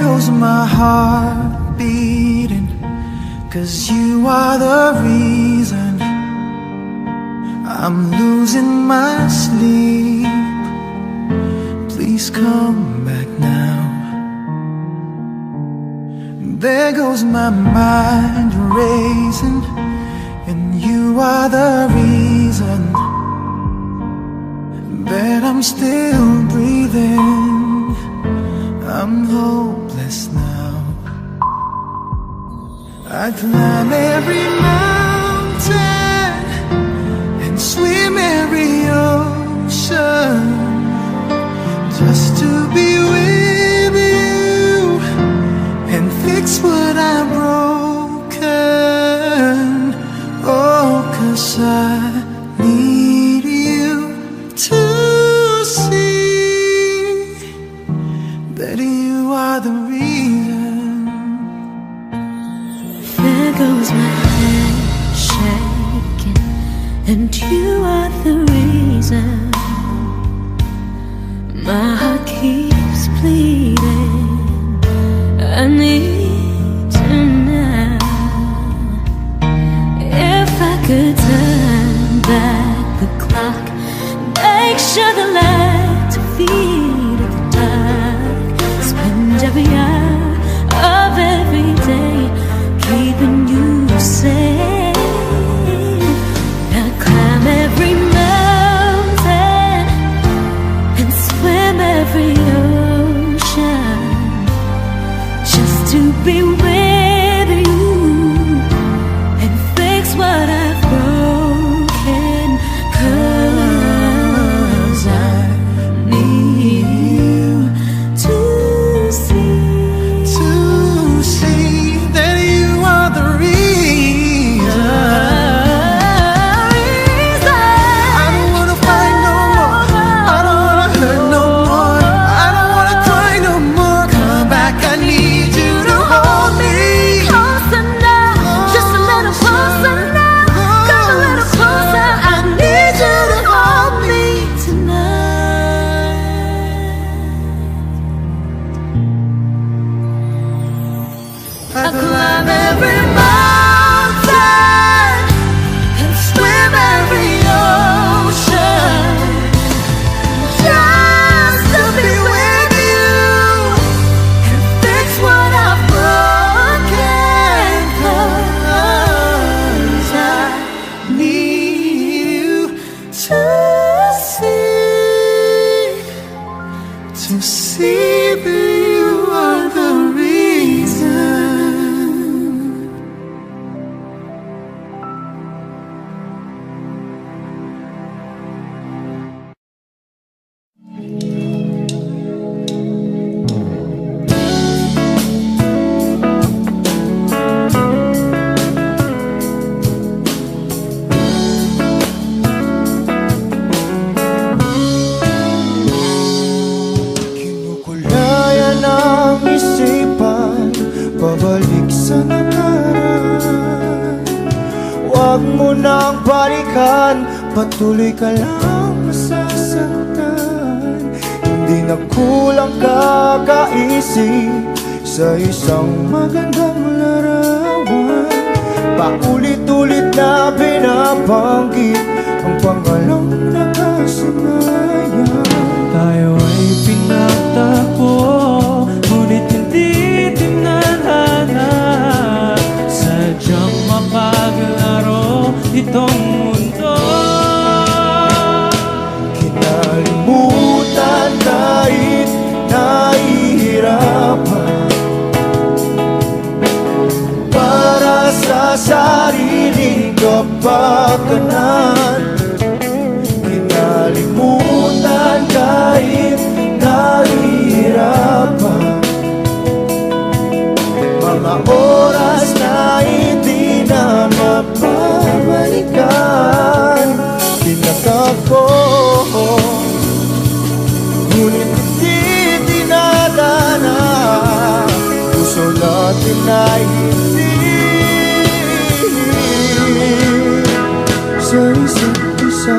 goes my heart beating, 'cause you are the reason I'm losing my sleep. Please come back now. There goes my mind racing, and you are the reason that I'm still breathing. I'm hopeless now. I climb every mountain and swim every ocean just to be with you and fix what I've broken. Oh, 'cause I need you to see that you are the reason. There goes my hand shaking, and you are the reason. My heart keeps bleeding. I need you now. If I could turn back the clock, make sure the lights feed at the dark, spend every hour of every day keeping you safe. I climb every mountain and swim every ocean just to be with you and fix what I've broken. 'Cause I need you to see that you are the reason. I don't wanna fight no more. I don't wanna hurt no more. I don't wanna cry no more. Come back, I need you to hold me closer now, just a little closer now. Come a little closer. I need you to hold me tonight. I climb every mountain and swim every ocean just to be with you and fix what I've broken. 'Cause I need you to see that you are the reason. Kinukulaya ng isipan, pabalik sa nakaraan. Huwag mo nang balikan, patuloy ka lang masasaktan. Hindi na kulang kakaisip sa isang magandang larawan. Paulit-ulit na binabanggit ang pangalang nakasanayan. Tayo ay pinagtagpo, ngunit hindi tinadhana. Sadyang mapaglaro itong mundo. Kinalimutan kahit nahihirapan, para sa sariling kapakanan. Kinalimutan kahit nahihirapan, mga oras na hindi na mapabalikan. Tinakak ko, ngunit hindi tinadana. Puso natin ay hindi sa isa't isa.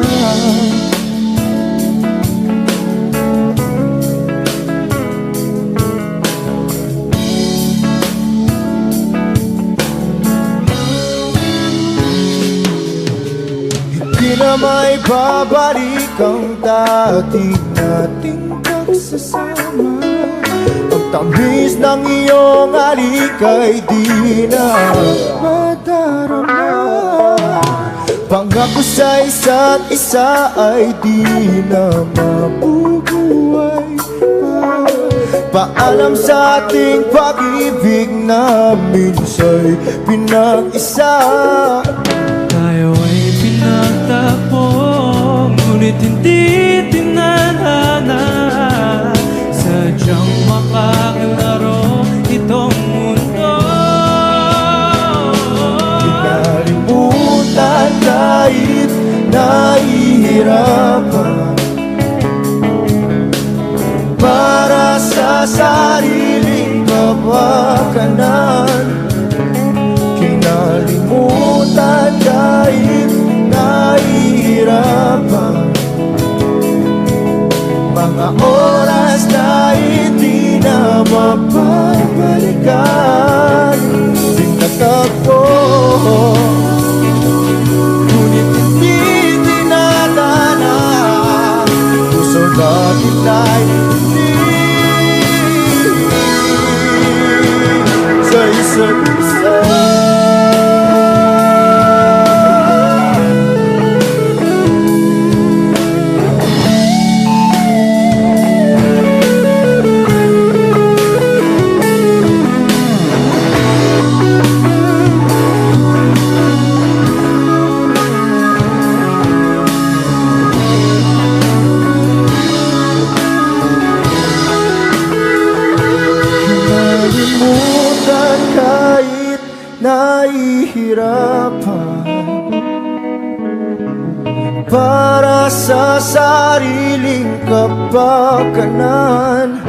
na may babalik ang dati nating pagsasama. Ang tamis ng iyong halik ay di na madarama. Pangako sa isa't isa ay di na mabubuhay pa. Paalam sa ating pag-ibig na minsa'y pinag-isa. Tayo ay pinagtagpo, ngunit hindi tinadhana. Sadyang makakalaro itong mundo. Pinalimutan kahit nahihirapan, para sa sariling kapakanan. Kinalimutan kahit nahihirapan, mga oras na hindi na mapabalikan. Pinagtagpo, ngunit hindi dinadana. Puso natin ay hindi sa isa't isa. Kinalimutan kahit nahihirapan, para sa sariling kapakanan.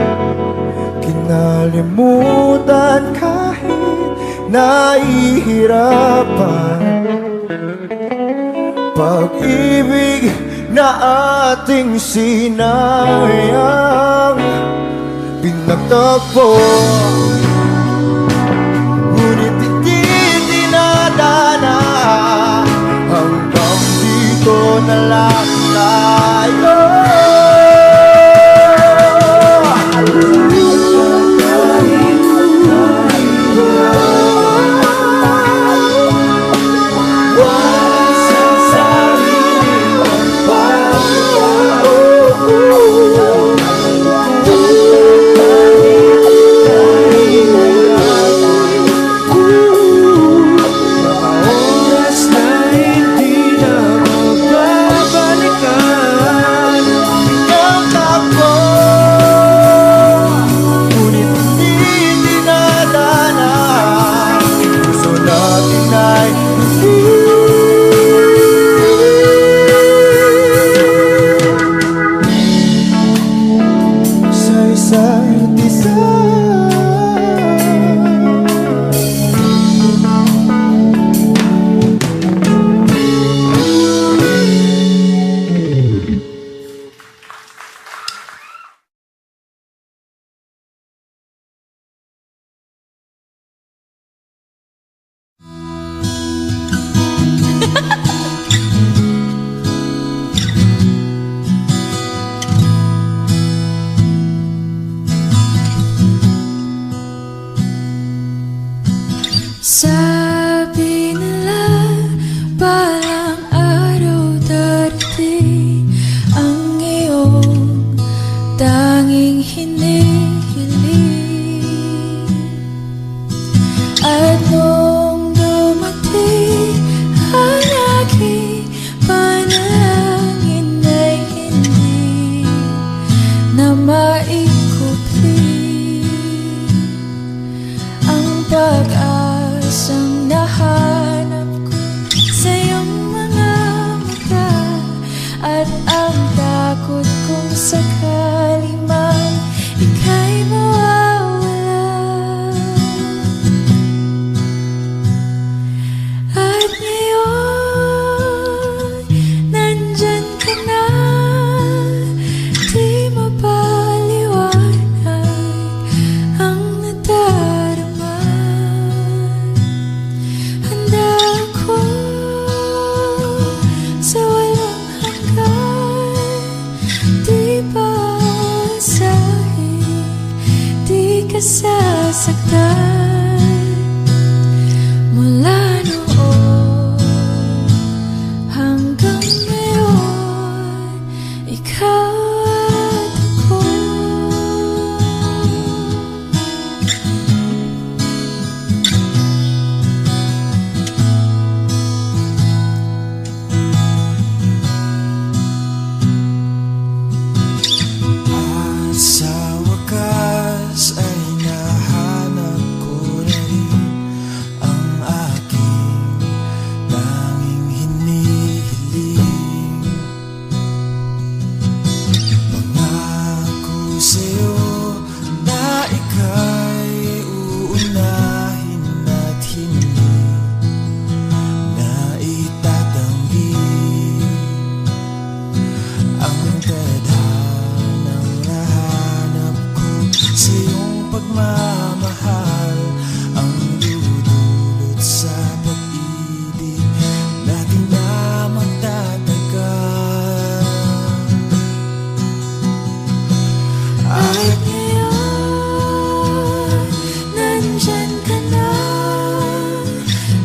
Kinalimutan kahit nahihirapan, pag-ibig na ating sinayang. Pinagtagpo, ngunit hindi dinadana. Hanggang dito na lang tayo. Sabi nila parang araw darating ang iyong tanging hinihiling. At nung dumating ang aking panalangin ay hindi na maikupli ang pag-asang nahanap ko sa iyong mga mata, at ang takot kong sakali man ika'y mawawala. At ngayon, nandyan ka na, di mapaliwanag ang nadarama. sasaktan. Mula noon hanggang ngayon, ikaw at ako. Sa wakas ay nahanap ko na rin ang aking tanging hinihiling. Pangako sa'yo na ika'y uunahin at hindi na itatanggi ang tadhanang nahanap ko sa iyong pagmamahal, ang dudulot sa pag-ibig natin na magtatagal. At ngayon, nandyan ka na,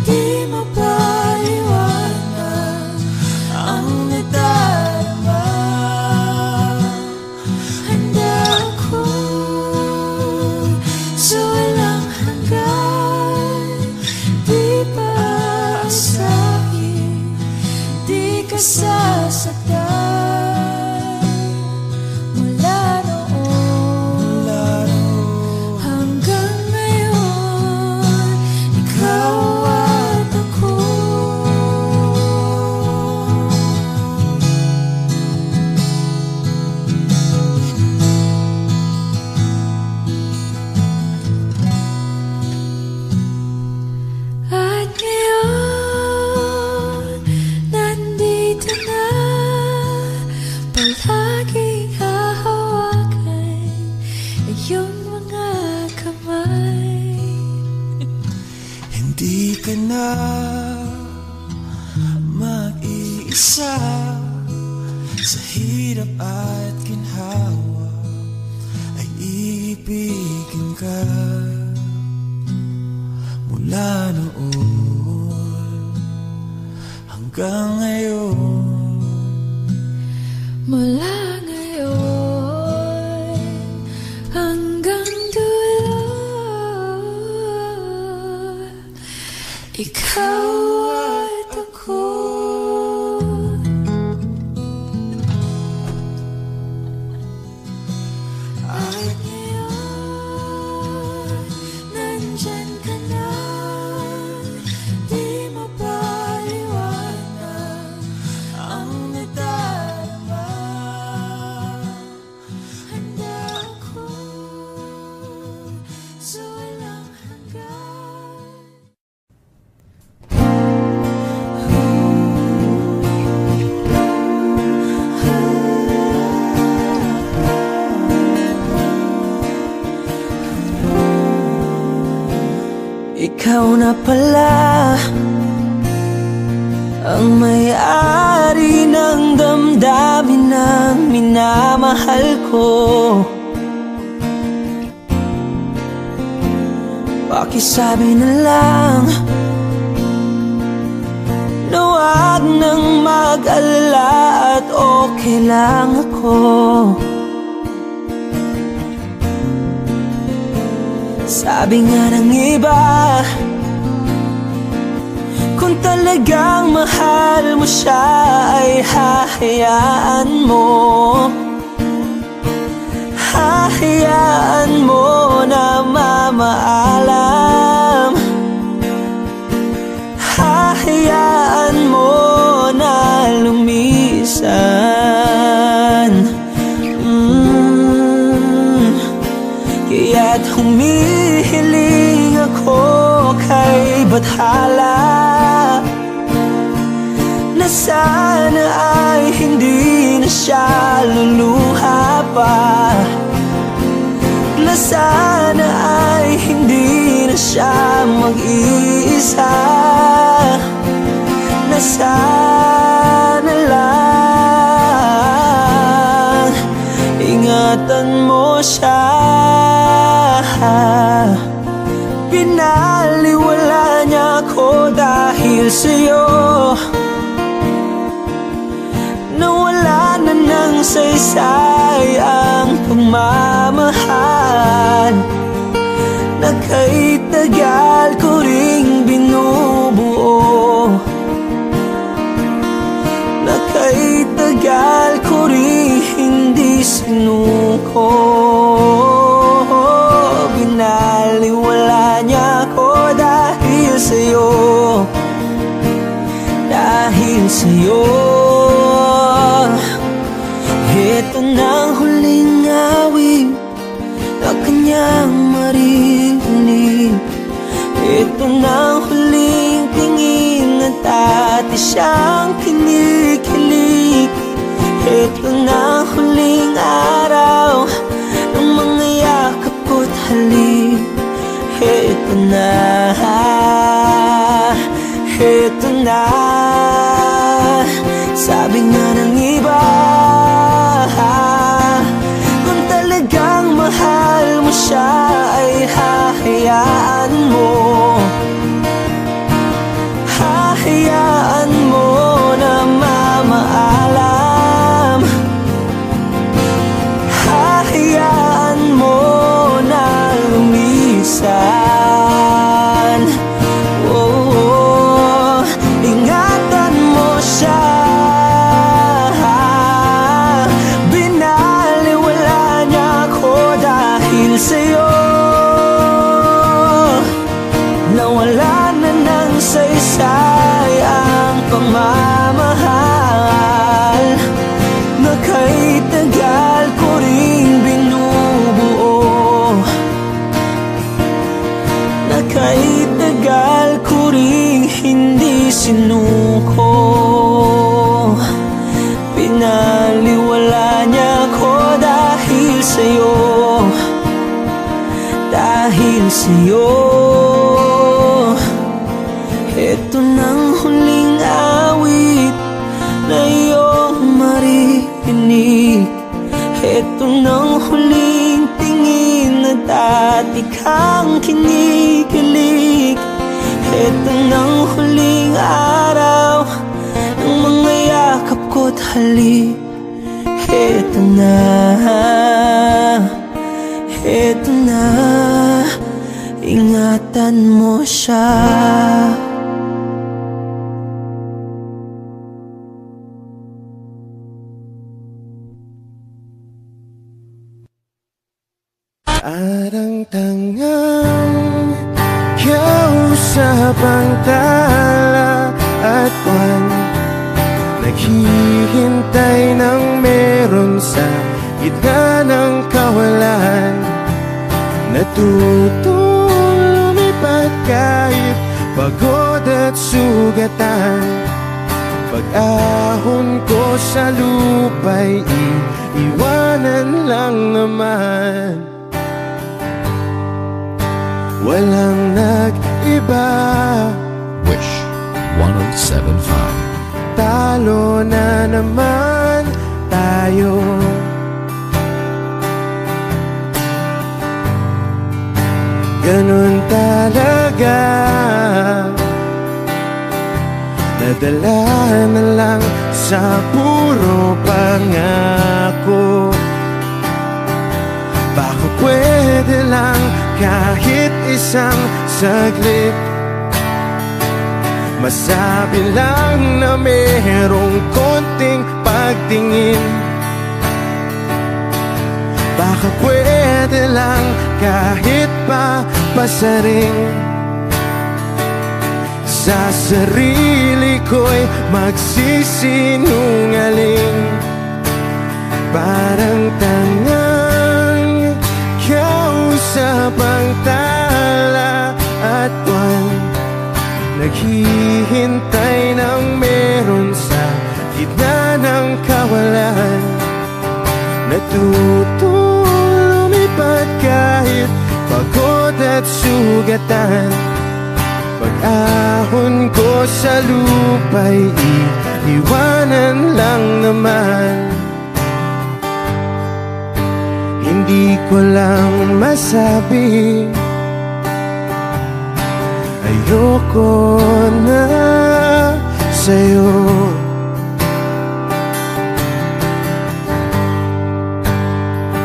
di mapaliwanag ang nadarama. Handa ako sa walang hanggan, di pa aasahin, di ka sasaktan. Mula noon hanggang ngayon, ikaw at ako. At ngayon, nandito na, palaging hahawakan iyong mga kamay. Hindi ka na mag-iisa sa hirap at ginhawa, ay ibigin ka. Mula noon hanggang ngayon, Mula ngayon hanggang dulo, ikaw at ako. At ngayon, nandyan ka na, di mapaliwanag ang nadarama. Handa ako sa walang hanggan. ikaw na pala ang may-ari ng damdamin ng minamahal ko. Pakisabi na lang na huwag nang mag-alala at okay lang ako. Sabi nga ng iba, kung talagang mahal mo siya ay hahayaan mo. Hahayaan mo na mamaalam. Hahayaan mo na lumisan. Kaya't humihiling ako kay Bathala na sana ay hindi na siya luluha pa, na sana ay hindi na siya mag-iisa, na sana lang ingatan mo siya. Binaliwala niya ako dahil sa'yo. Nawala na ng saysay ang pagmamahal na kahit tagal ko ring binubuo, na kahit tagal ko ring hindi sinuko. Binaliwala niya ako dahil sa'yo, dahil sa'yo. Ito na ang huling awit na kanyang maririnig. Ito na ang huling tingin at dati siyang kinikilig. Ito na ang huling araw ng mga yakap ko't halik. Ito na, ito na. Sabi nga ng iba, kung talagang mahal mo siya ay hahayaan mo, hahayaan mo na mamaalam, hahayaan mo na lumisan. Oh, ingatan mo siya. Binaliwala niya ako dahil sa'yo. Nawala na ng saysay ang pagmamahal na kahit tagal ko ring binubuo, na kahit tagal ko ring hindi sinuko. Pinaliwala niya ako dahil sa'yo, dahil sa'yo. Ito nang huling awit na iyong maririnig. Ito nang huling tingin na dati kang kinikilig. Ito nang huling araw ng mga yakap ko't halik. Ito na, ito na. Ingatan mo siya. At ang tangang kausap ang tala at buwan, naghihintay ng meron sa gitna ng kawalan. Natutong lumipad kahit pagod at sugatan. Pag-ahon ko sa lupa'y iiwanan lang naman. Walang nag-iba. Wish 1075. Talo na naman tayo. Ganun talaga. Nadala na lang sa puro pangako. Baka pwede lang kahit isang saglit, masabi lang na merong konting pagtingin. Baka pwede lang kahit pa pasaring. Sa sarili ko'y magsisinungaling. Parang tangang kausap ang tala at buwan, naghihintay ng meron sa gitna ng kawalan. Natutong lumipad kahit pagod at sugatan. Pag-ahon ko sa lupa'y iiwanan lang naman. Hindi ko lang masabi ko na sa'yo.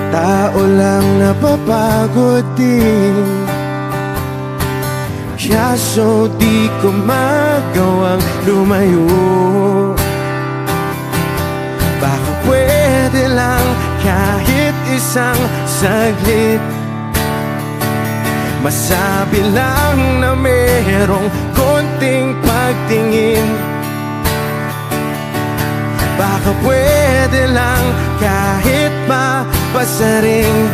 Tao lang napapagod din, kaso di ko magawang lumayo. Baka pwede lang kahit isang saglit, masabi lang na merong konting pagtingin. Baka pwede lang kahit mapasaring,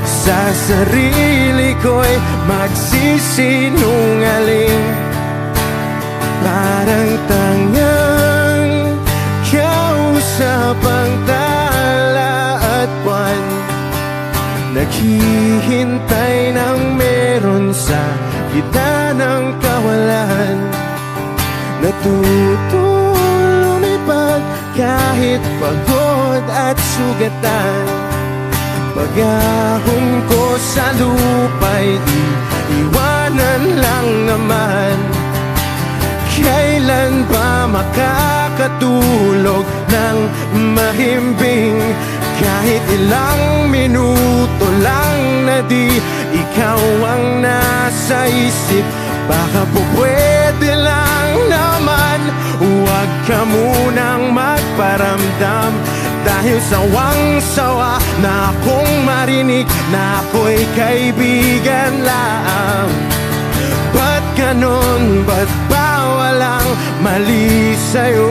sa sarili ko'y magsisinungaling. Parang tangang kausap ang tala at buwan, naghihintay ng meron sa gitna ng kawalan. Natutong lumipad kahit pagod at sugatan. Pag-ahon ko sa lupa'y iiwanan lang naman. Kailan ba makakatulog ng mahimbing? Kahit ilang minuto lang na di ikaw ang nasa isip. Baka po pwede lang naman, huwag ka munang magparamdam. Dahil sawang-sawa na akong marinig na ako'y kaibigan lang. Ba't ganon? Ba't ba walang mali sa'yo?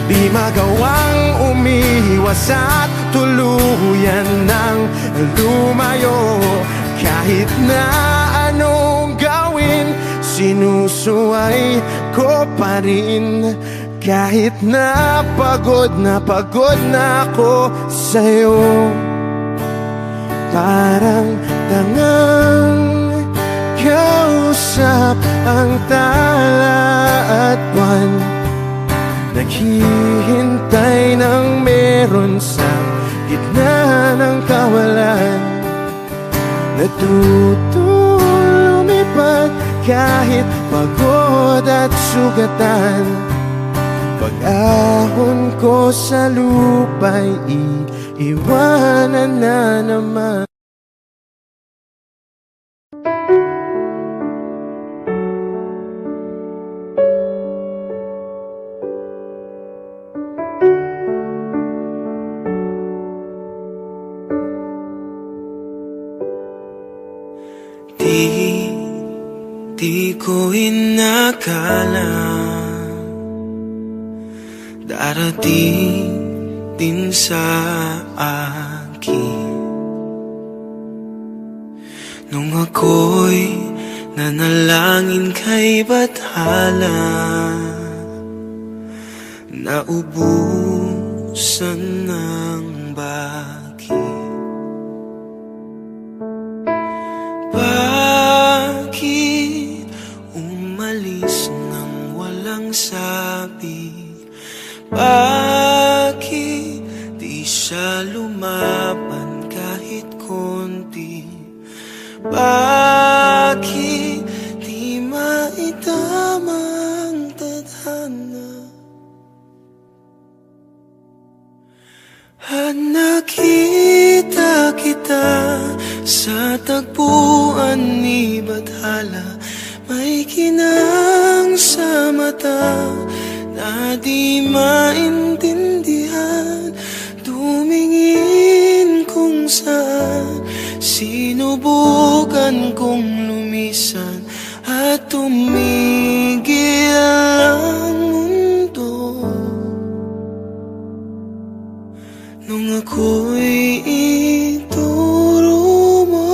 Di magawang umiwas at tuluyan ng lumayo. Kahit na anong gawin, sinusuway ko pa rin. Kahit na pagod na ako sa'yo. Parang tangang kausap ang tala at buwan, naghihintay ng meron sa gitna ng kawalan. Natutong lumipad kahit pagod at sugatan. Pag-ahon ko sa lupa'y iiwanan na naman. Di ko inakala darating din sa akin nung ako'y nanalangin kay Bathala. Naubusan ng bakit. Bakit umalis nang walang sabi? Bakit di siya lumaban kahit konti? Bakit di maitama ang tadhana? At nakita kita sa tagpuan ni Bathala, may kinang sa mata na di maintindihan. Tumingin kung saan, sinubukan kong lumisan at tumigil ang mundo. Nung ako'y ituro mo,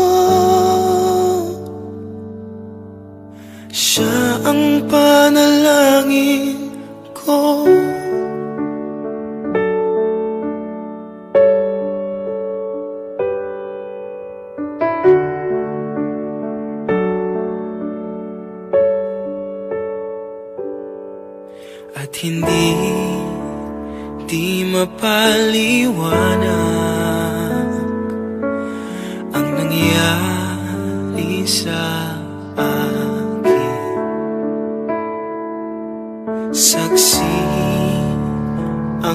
siya ang panalangin ko. At hindi mapaliwanag ang nangyari sa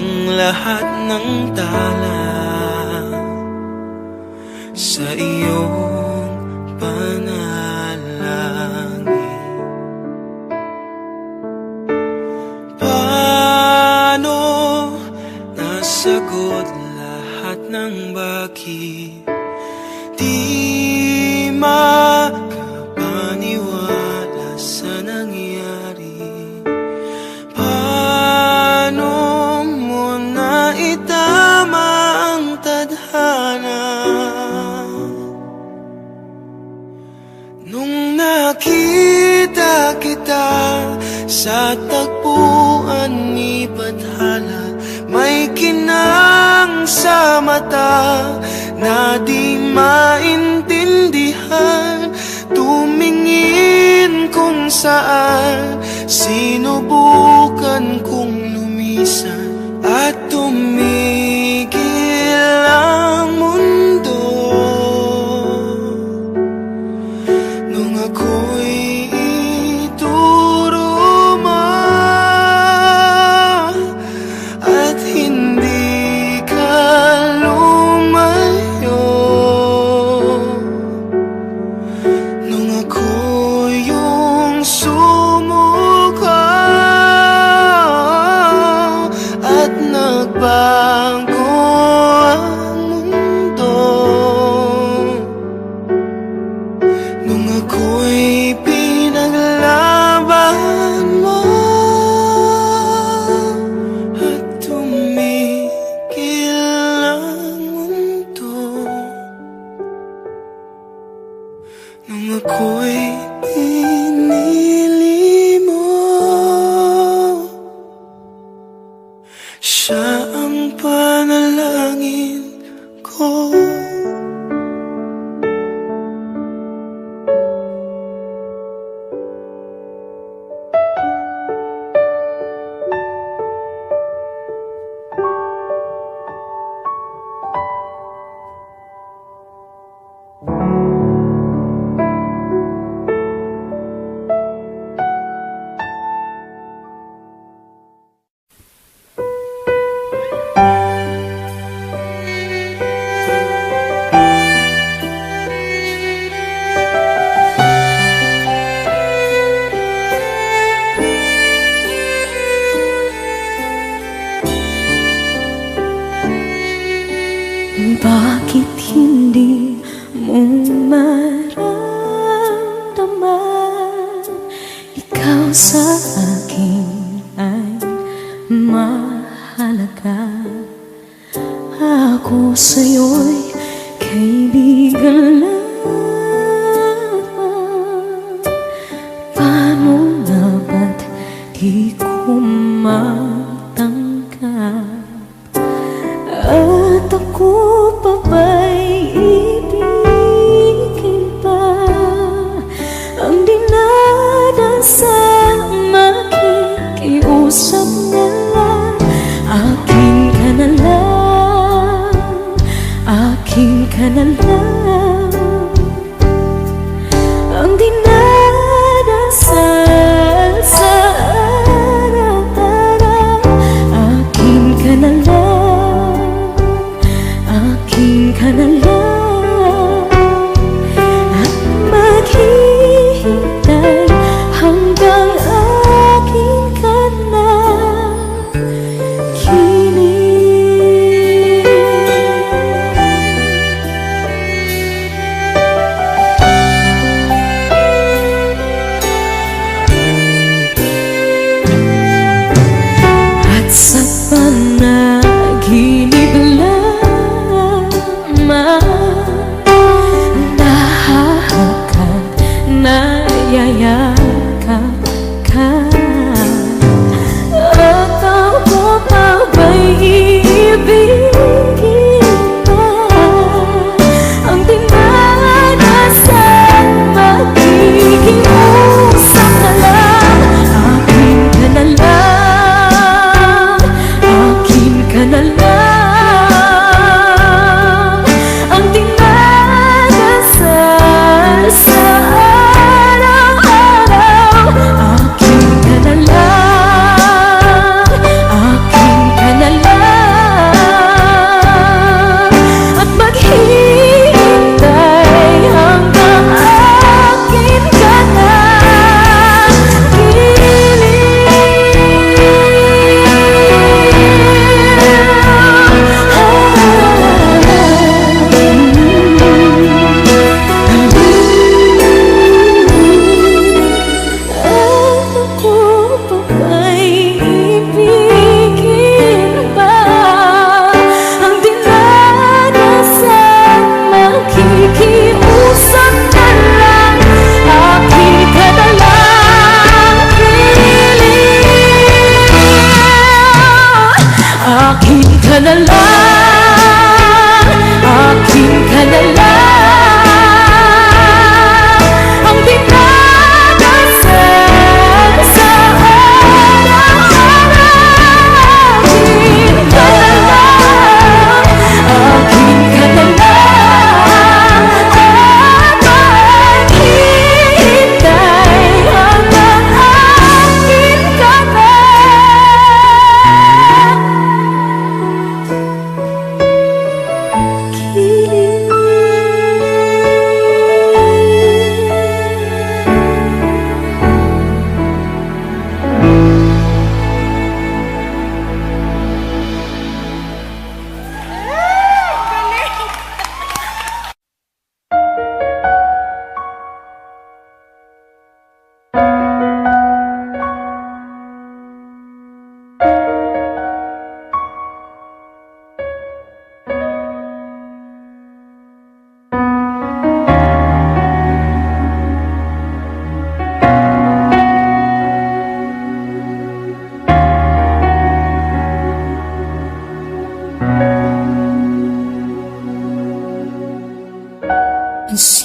ang lahat ng tala sa iyong panalangin. Paano nasagot lahat ng bakit di makapaniwala sa nangyari? Paano mo na itama ang tadhana nung nakita kita sa tagpuan ni Bathala? May kinang sa mata na di maintindihan, tumingin kung saan, sinubukan kong lumisan at tumigil ang mundo nung ako'y ituro mo at hindi ka lumayo. Nung ako yung sumuko at nagbago ang mundo, nung ako'y pinaglaban mo at tumigil ang mundo, nung ako'y pinili mo, siya ang panalangin ko.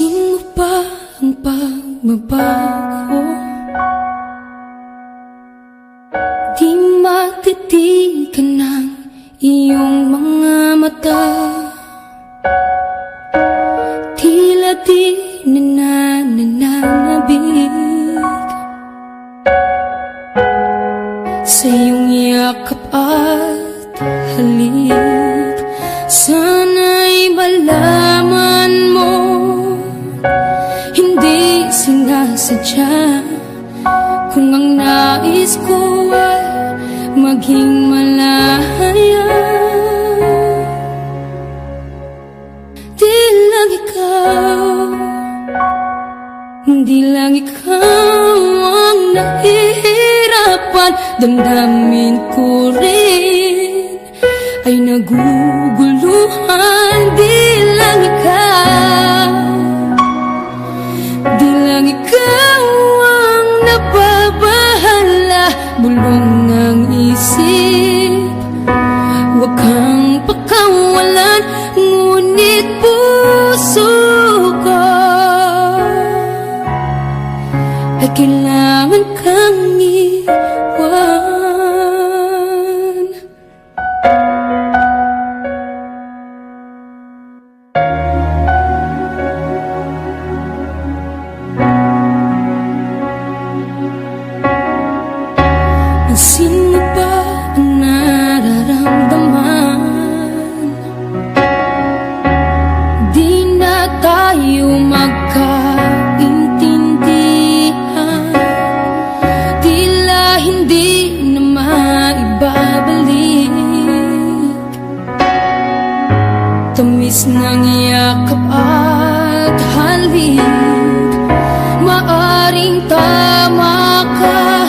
Pansin mo ba ang pagbabago? Di matitigan ng iyong mga mata. Tila di nananabig sa iyong yakap at halik. Sana'y malaman mo, hindi sinasadya. Kung ang nais ko ay maging malaya, di lang ikaw, di lang ikaw ang nahihirapan. Damdamin ko rin ay naguguluhan. Di lang ikaw, di lang ikaw ang nababahala. Bulong ng isip, huwag kang pakawalan, ngunit puso ko ay kailangan kang iwan. Pansin mo ba ang nararamdaman? Di na tayo magkaintindihan. Tila hindi na maibabalik tamis ng yakap at halik. Maaring tama ka,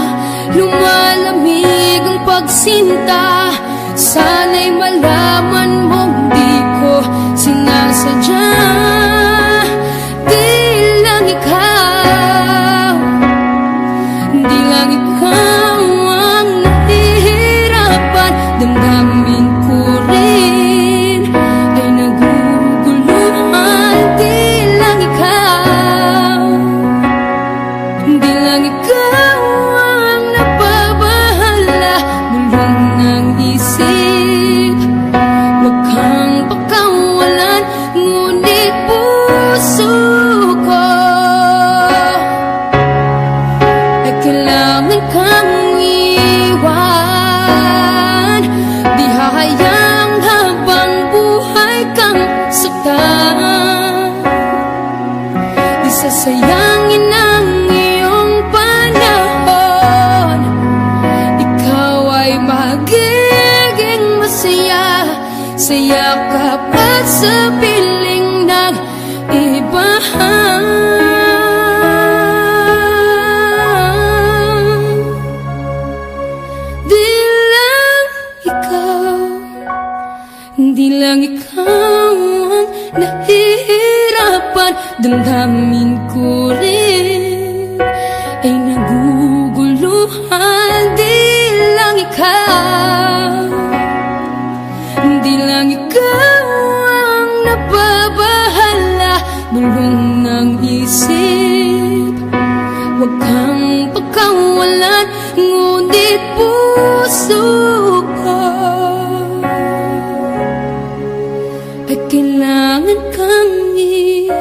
lumalamig ang pagsinta. Sana'y malaman mong di ko sinasadya. Di lang ikaw, di lang ikaw ang nahihirapan. Damdamin ko rin ay naguguluhan. Di lang ikaw, di lang ikaw ang nababahala. Bulong ng isip, huwag kang pakawalan, ngunit puso ko ay kailangan kang iwan. Di hahayang habang buhay kang saktan. Di sasayangin ang iyong panahon. Ikaw ay magiging masaya sa yakap at sa piling ng iba. Di lang ikaw, di lang ikaw ang nahihirapan. Damdamin ko rin ay naguguluhan. Di lang ikaw, di lang ikaw ang nababahala. Bulong ng isip, huwag kang pagkawalan, ngunit puso ko ay kailangan kang iwan.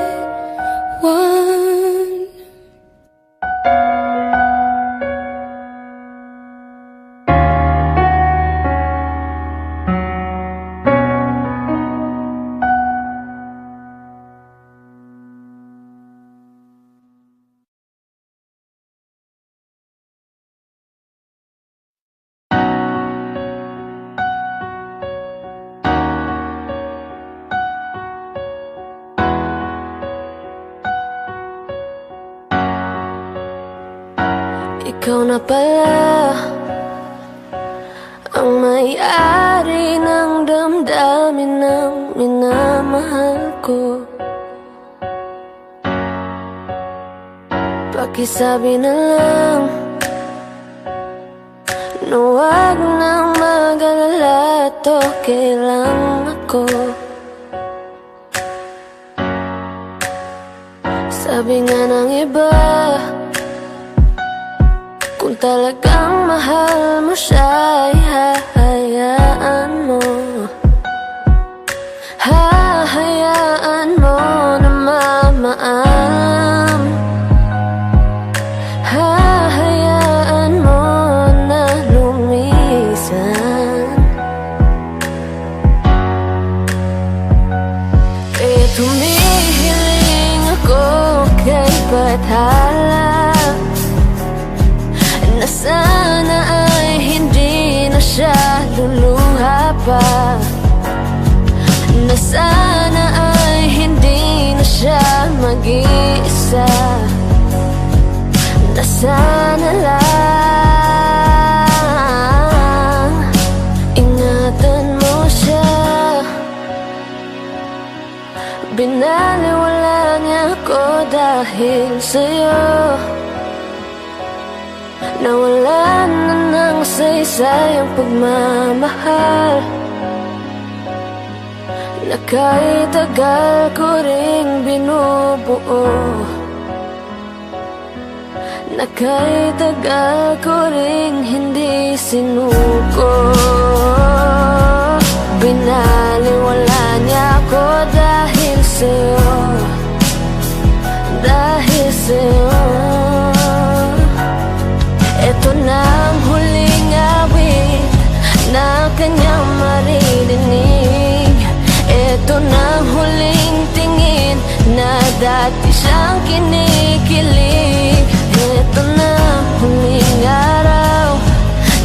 Ikaw na pala ang may-ari ng damdamin ng minamahal ko. Pakisabi na lang na huwag nang mag-alala, at okay lang ako. Sabi nga ng iba, kung talagang mahal mo siya, ay hahayaan mo. Hahayaan mo na mamaam. Hahayaan mo na lumisan. Kaya tumihiling ako kay Bathala na sana ay hindi na siya luluha pa, na sana ay hindi na siya mag-iisa, na sana lang ingatan mo siya. Binaliwala niya ako dahil sa'yo. Nawalan na ng saysay ang pagmamahal na kahit tagal ko ring binubuo, na kahit tagal ko ring hindi sinuko. Binaliwala niya ako dahil sa'yo, dahil sa'yo. Ito na ang huling awit na kanyang maririnig. Ito na ang huling tingin na dati siyang kinikilig. Ito na ang huling araw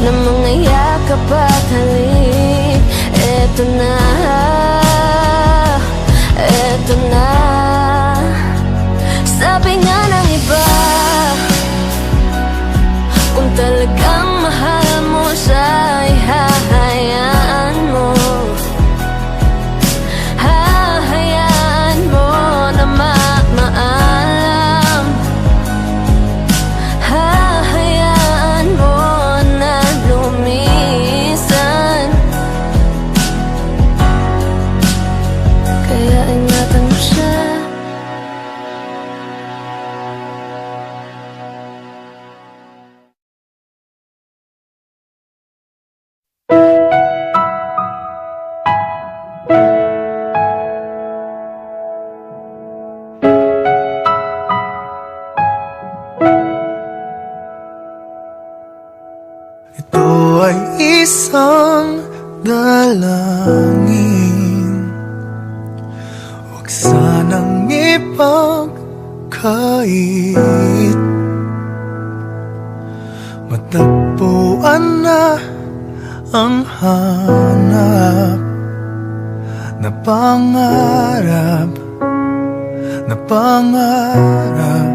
na mga yakap at halik. Ito na, ito na. Sabi nga ng iba, kung talagang mahal mo siya, ay hahayaan mo. Hahayaan mo na maalam. Hahayaan mo na lumisan. Kaya ingatan mo siya. Ito ay isang dalangin, huwag sanang ipagkait. Matagpuan na ang hanap na pangarap, na pangarap.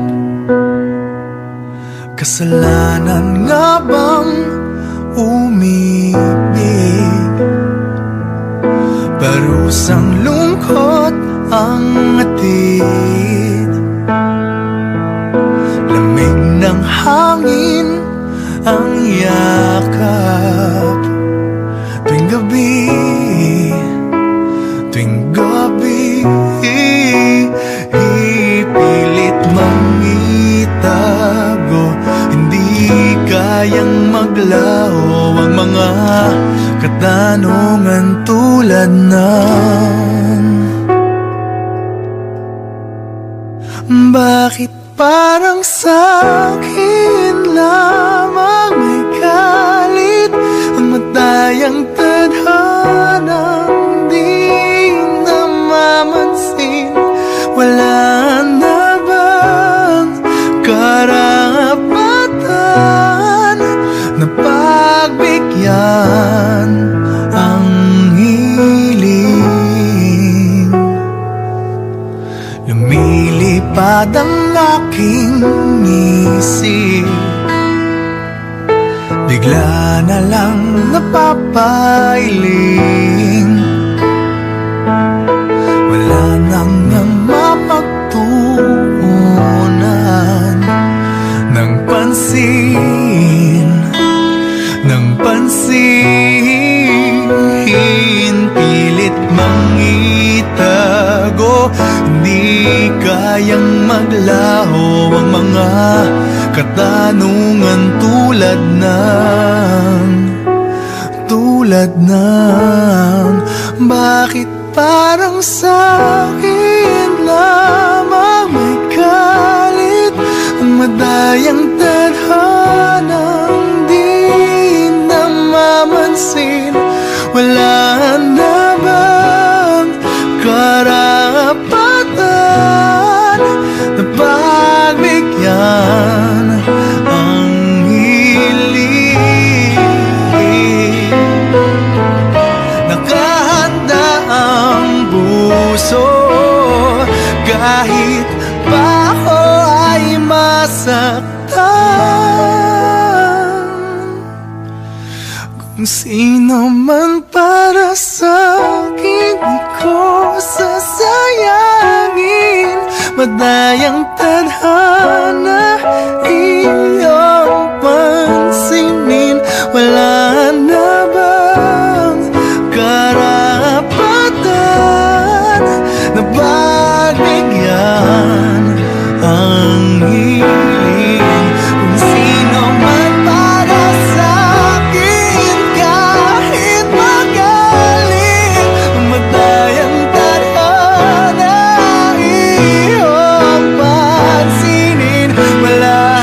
Kasalanan nga bang umibig? Parusang lungkot ang atid, lamig ng hangin ang yakap. Tuwing gabi, tuwing gabi, ipilit mang itago, hindi kayang maglaho ang mga katanungan tulad ng bakit parang sa'kin lamang may galit ang matayang tadhanang di namamansin? Wala na bang karapatan na pagbigyan ang hiling? Lumilipad ang aking isip, bigla na lang napapailing. Wala nang mapagtuunan ng pansin, ng pansin. Pilit mang itago, hindi Di kayang maglaho ang mga katanungan tulad ng bakit parang sa'kin lamang may galit ang madayang tadhanang di namamansin. Wala na bang karapatan na pagbigyan ang hiling? Nakahanda ang puso kahit pa ako ay masaktan. Kung sino man para sa'kin, di ko sasayangin. Madayang tadhana iyong pansinin. Wala na bang karapatan na pagbigyan ang hiling? Kung sino man para sa'kin, kahit magaling, madayang tadhana iyong pansinin. Wala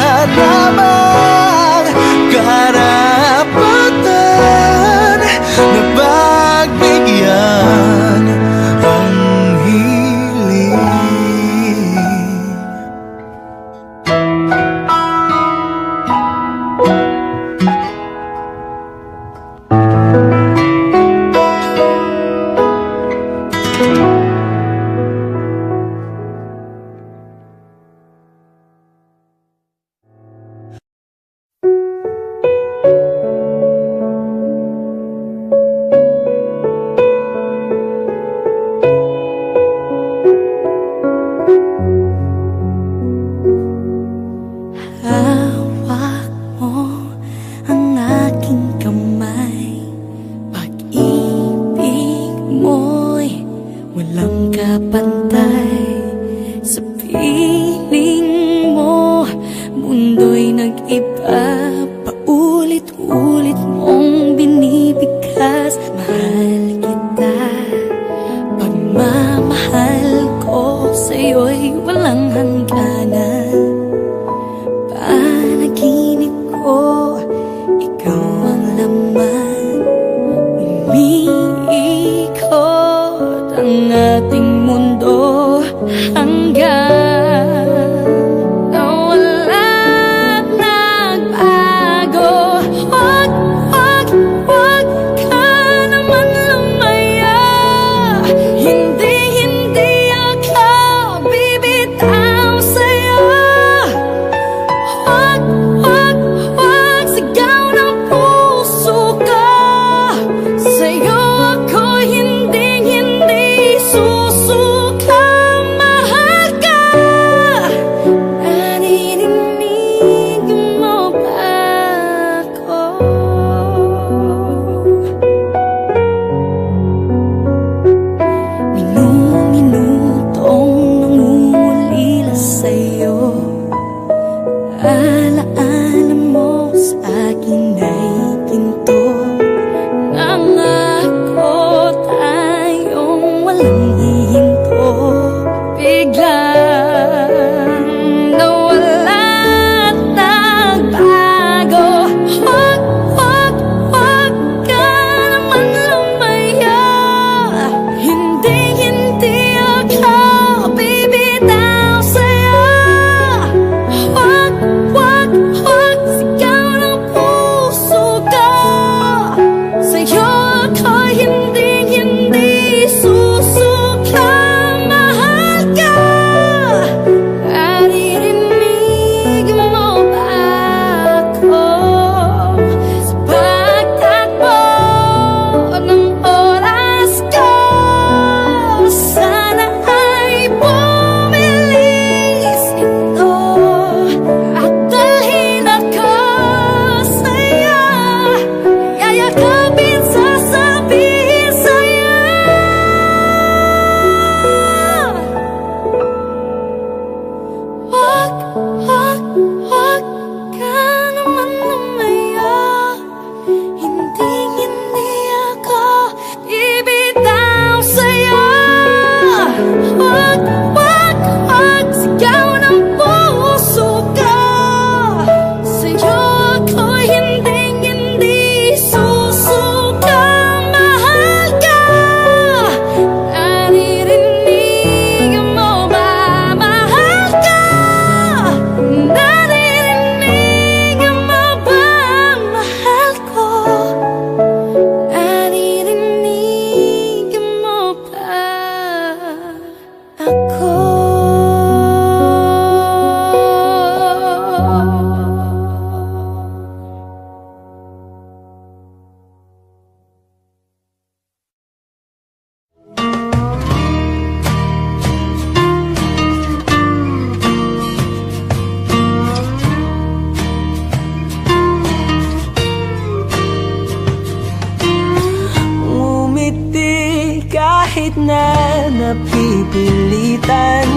napipilitan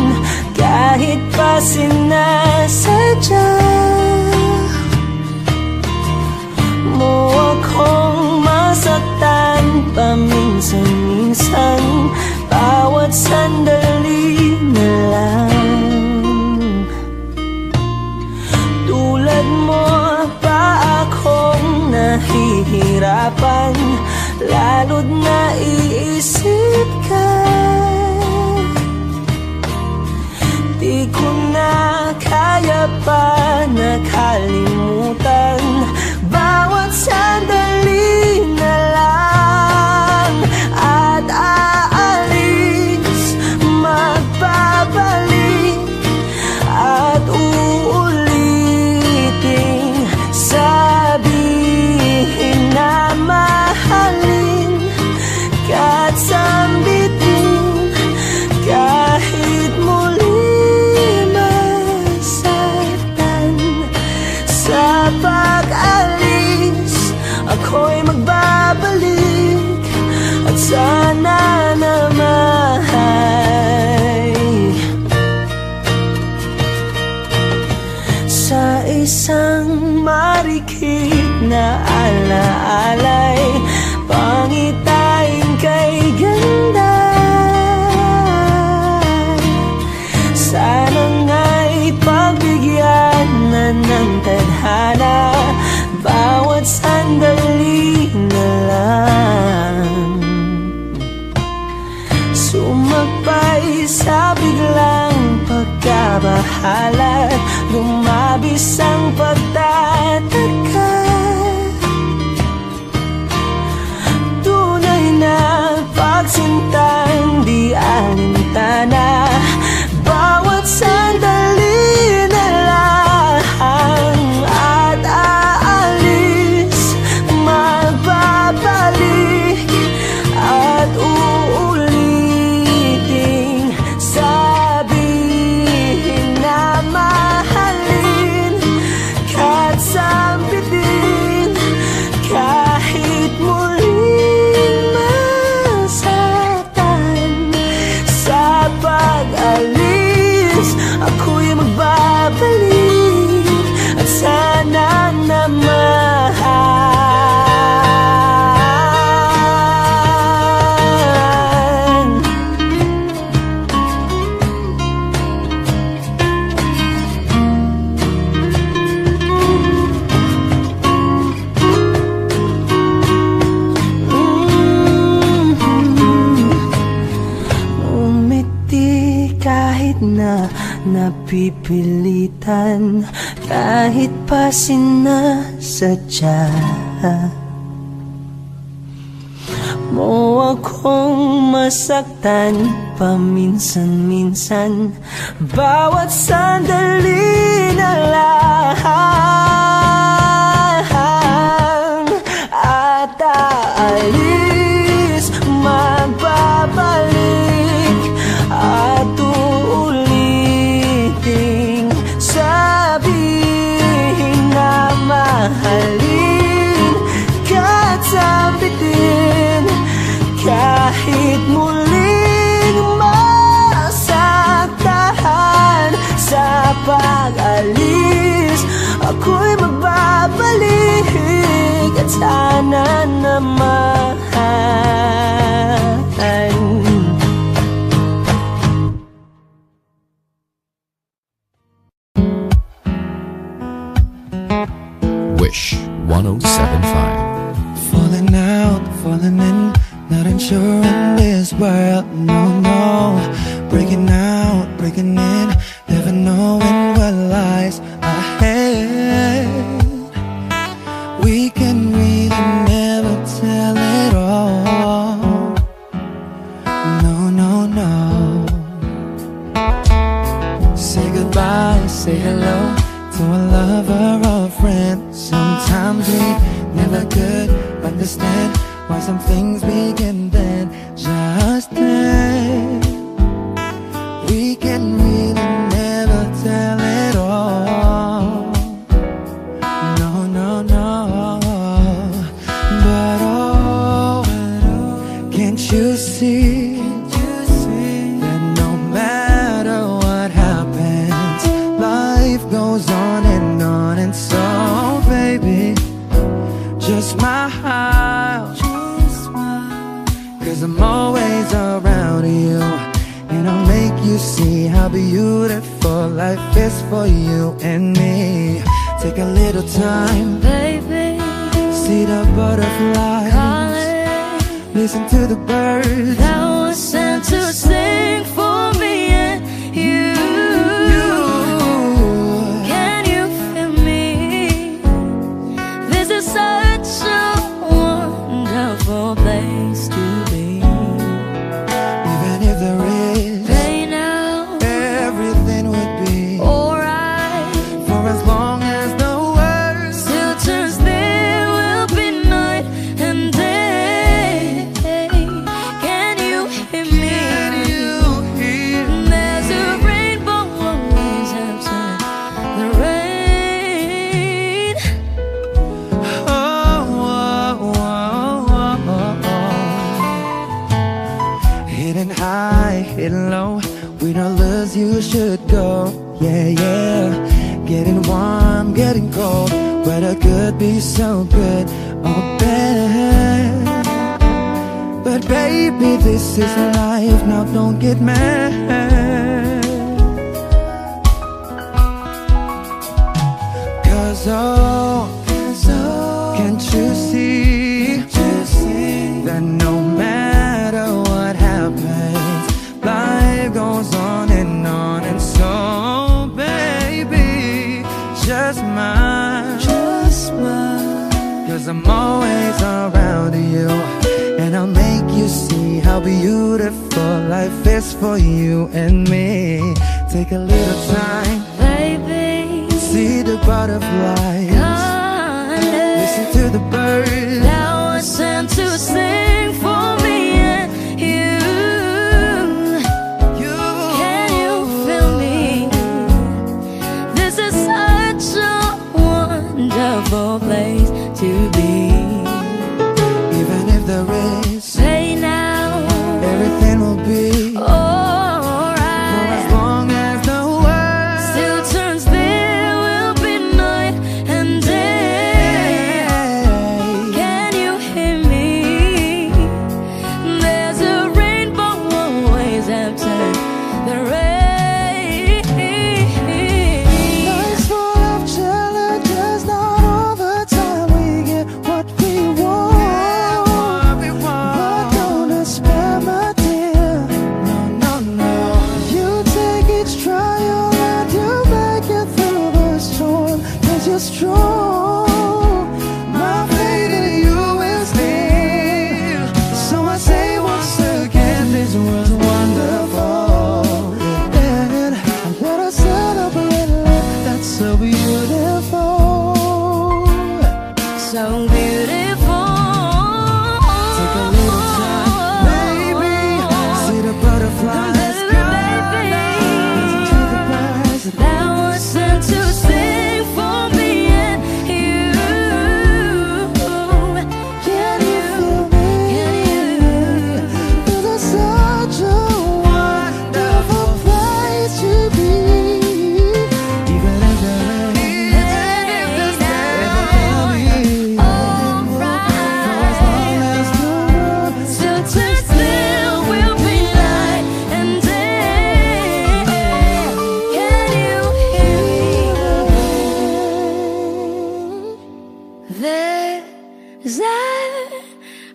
kahit pa sinasadya mo akong masaktan paminsan-minsan, bawat sandali na lang. Tulad mo pa akong nahihirapan, lalo't naiisip ka. Di ko na kaya pa nakalimutan bawat sandali na lang. At aalis, magbabalik at uulitin, sabihin na mahalin ka't sambitin kahit muli masaktan. Sa pag-alis, ako'y magbabalik at sana naman sa isang marikit na alaalay, pangitain kay ganda. Sana nga'y pagbigyan na ng tadhana bawat sandali na lang. Sumakbay sa biglang pagkabahala, lumabis ang pagtataka. Tunay na pagsintang di alintana, bawat sandali na lang. At aalis, magbabalik at uulitin, sabihin na mahalin ka't sambitin kahit muling masaktan. Sa pag-alis, ako'y magbabalik at sana naman umiti kahit na napipilitan, kahit pa sinasadya mo akong masaktan paminsan-minsan, bawat sandali na lang. At aalis, magbabalik at uulitin, sabihin na mahalin ka't sambitin kahit muling masaktan. Sa pag-alis, ako'y magbabalik at sana naman Wish 1075. Falling out, falling in, not unsure in this world, no, no. Breaking out, breaking in, never knowing what lies ahead. We can really never tell it all, no, no, no. Say goodbye, say hello to a lover or a friend. Sometimes we never could understand why some things begin then, just then. We can really never tell it all, no, no, no. But oh, can't you see that no goes on, and so, baby, just smile. Cause I'm always around you, and I'll make you see how beautiful life is for you and me. Take a little time, Baby, see the butterflies, calling, listen to the birds that was sent to sing for me and you. Can you feel me? This is such a wonderful place to be. Even if there is Right now, everything would be alright. for as long as the world Still turns, there will be night and day. Can you hear me? you hear. There's a rainbow always after the rain. Oh, oh, oh, oh, oh. Hidden high, hidden low, we don't lose, you should go. Yeah, yeah. Getting warm, getting cold, weather could be so good or bad. But baby, this is life, now don't get mad. Cause oh, can't you see that no matter what happens, life goes on, and so, baby, just smile. Cause I'm always around you, and I'll make you see how beautiful life is for you and me. Take a little time, Baby, see the butterflies, listen to the birds that was sent to sing for me and you. Can you feel me? This is such a wonderful place to be. Even if there is Say now, everything will be for as alright. long as the world Still turns, there will be night and day. Can you hear me? There's a rainbow always after the rain. Life's full of challenges, not all the time we get what we want. But don't despair, my dear. No, no, no. You take each trial and you make it through the storm. Cause you're strong. My faith in you is near. So I say once again, this was wonderful. And I wanna celebrate life that's so beautiful. So beautiful. Take a little time, baby. See the butterflies, listen to the birds. That was sent to sing for me and you. Can you feel me? This is such a wonderful place to be. Even if there is everything will be for as long as the world Still turns, there will be night and day. Can you hear me? There's a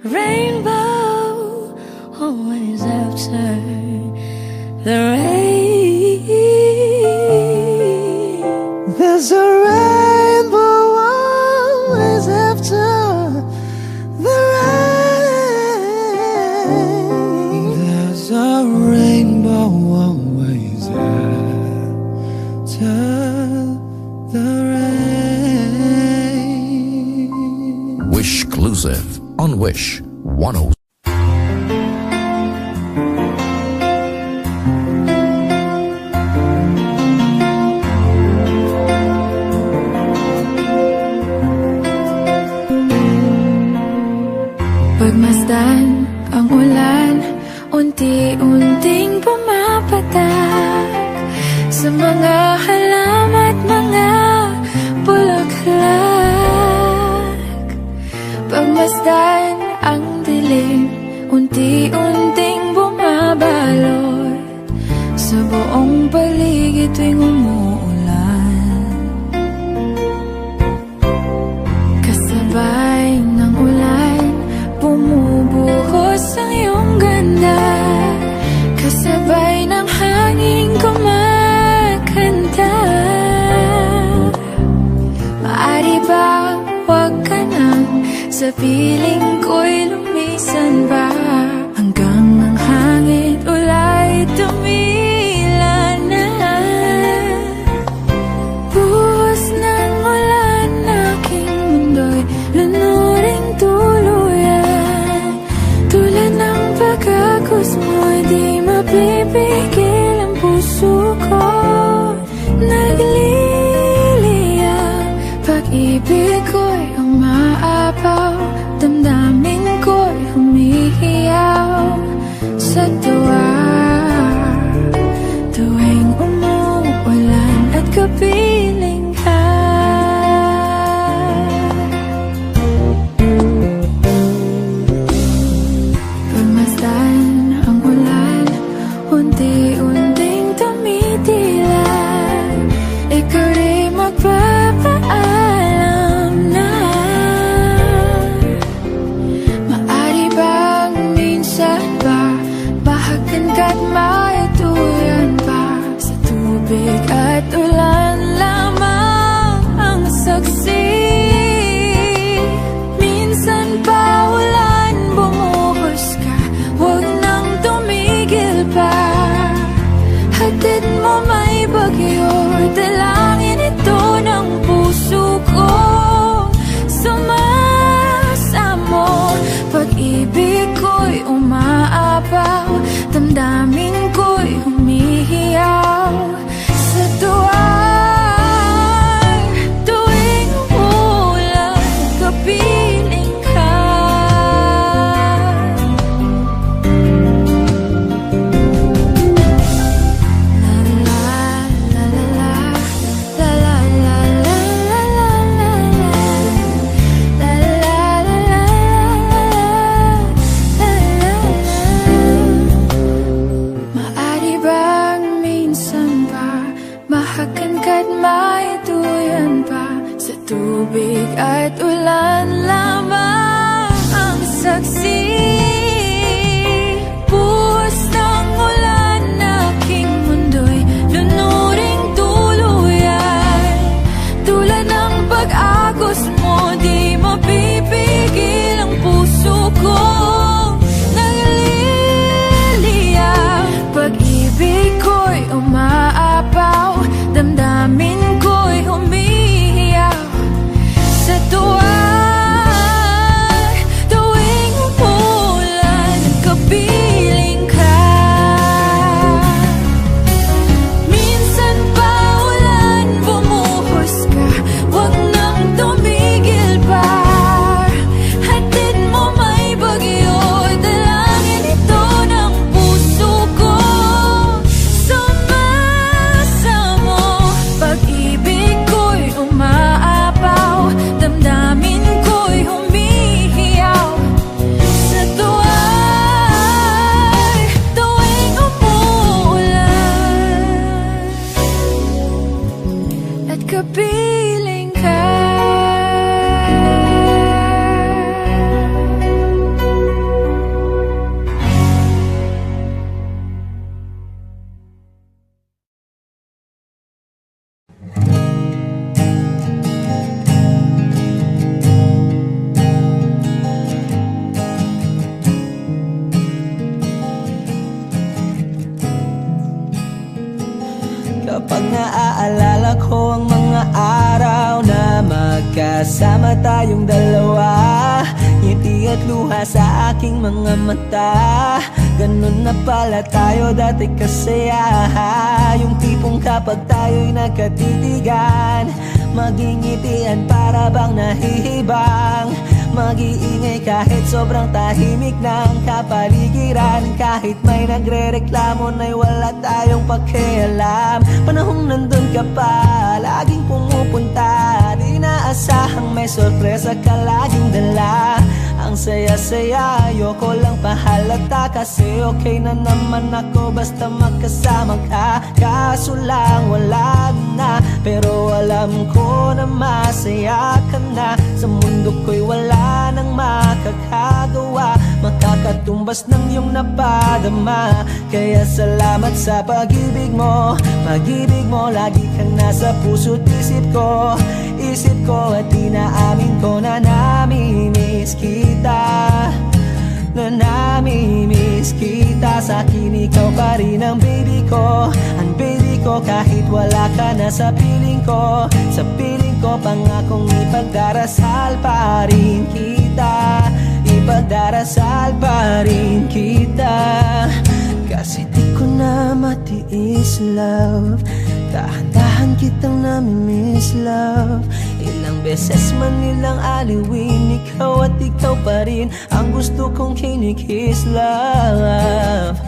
rainbow always after the rain. There's a rainbow always after the rain. There's a rainbow always after the rain. Wish exclusive on Wish 10. Pagmasdan ang ulan, unti-unting pumapatak sa mga halaman at mga Sa piling ko'y lumisan ba hanggang ang hangin ulay tumila na. Buhos ng ulan, aking mundo'y lunuring tuluyan. Tulad ng pagkagos mo'y di mapipigil ang puso ko. Nagliliyab, pag-ibig ko'y umaapaw, damdamin ko'y humihiyaw sa tuwa. Tuwing umuulan at kapiling ka, pagmasdan ang ulan, unti-unting tumitilay. Ikaw rin magpapaalam na. Maari bang minsan ba bahagan ka't maituyan pa? Sa tubig at ulan lamang ang saksi. Minsan pa ulan bumuhos ka, huwag nang tumigil pa. Hatid mo may bagyo, dalangin ito ng puso ko. Sumasamo, pag-ibig ko'y umaapaw, damdamin ko'y humihiyaw sa tuwa. Tuwing umulan, kapiling ka. Maari bang minsan ba mahakan ka't maituyan pa? Sa tubig at ulan lamang ang saksi. Buhos ng ulan, aking mundo'y lunuring tuluyan. Tulad ng pag-agos mo, di mapipigil ang puso ko. Nagliliyab, pag-ibig ko'y umaapaw, damdamin ko'y humihiyaw sa tuwa. Tuwing umulan, kapiling ka. Minsan pa ulan bumuhos ka, huwag nang tumigil pa. Hatid mo may bagyo, dalangin ito ng puso ko. Sumasamo, pag-ibig ko'y umaapaw, damdamin ko'y humihiyaw sa tuwa. Tuwing umuulan at kapiling ka. Kapag naaalala ko ang mga araw na magkasama tayong dalawa, ngiti at luha sa aking mga mata. Ganun na pala tayo dati kasaya. Yung tipong kapag tayo'y nagkatitigan, magingitian para bang nahihibang. Mag-iingay kahit sobrang tahimik ng kapaligiran. Kahit may nagre-reklamo na'y wala tayong pakialam. Panahong nandun ka pa, laging pumupunta. Di naasahang may sorpresa ka laging dala. Ang saya-saya, ayoko lang pahalata. Kasi okay na naman ako basta magkasama ka. Kaso lang wala na, pero alam ko na masaya ka na. Sa mundo ko'y wala nang makakagawa, makakatumbas ng iyong napadama. Kaya salamat sa pag-ibig mo. Pag-ibig mo, lagi kang nasa puso't isip ko. isip ko at inaamin ko na namimiss kita. Na namimiss kita. Sa'kin ikaw pa rin ang baby ko. Ang baby ko kahit wala ka na sa piling ko. Sa piling ko pangakong ipagdarasal pa rin kita. Ipagdarasal pa rin kita. Kasi di ko na matiis love. Dahan-dahan kitang namimiss love. Ilang beses man nilang aliwin, ikaw at ikaw pa rin ang gusto kong kinikiss love.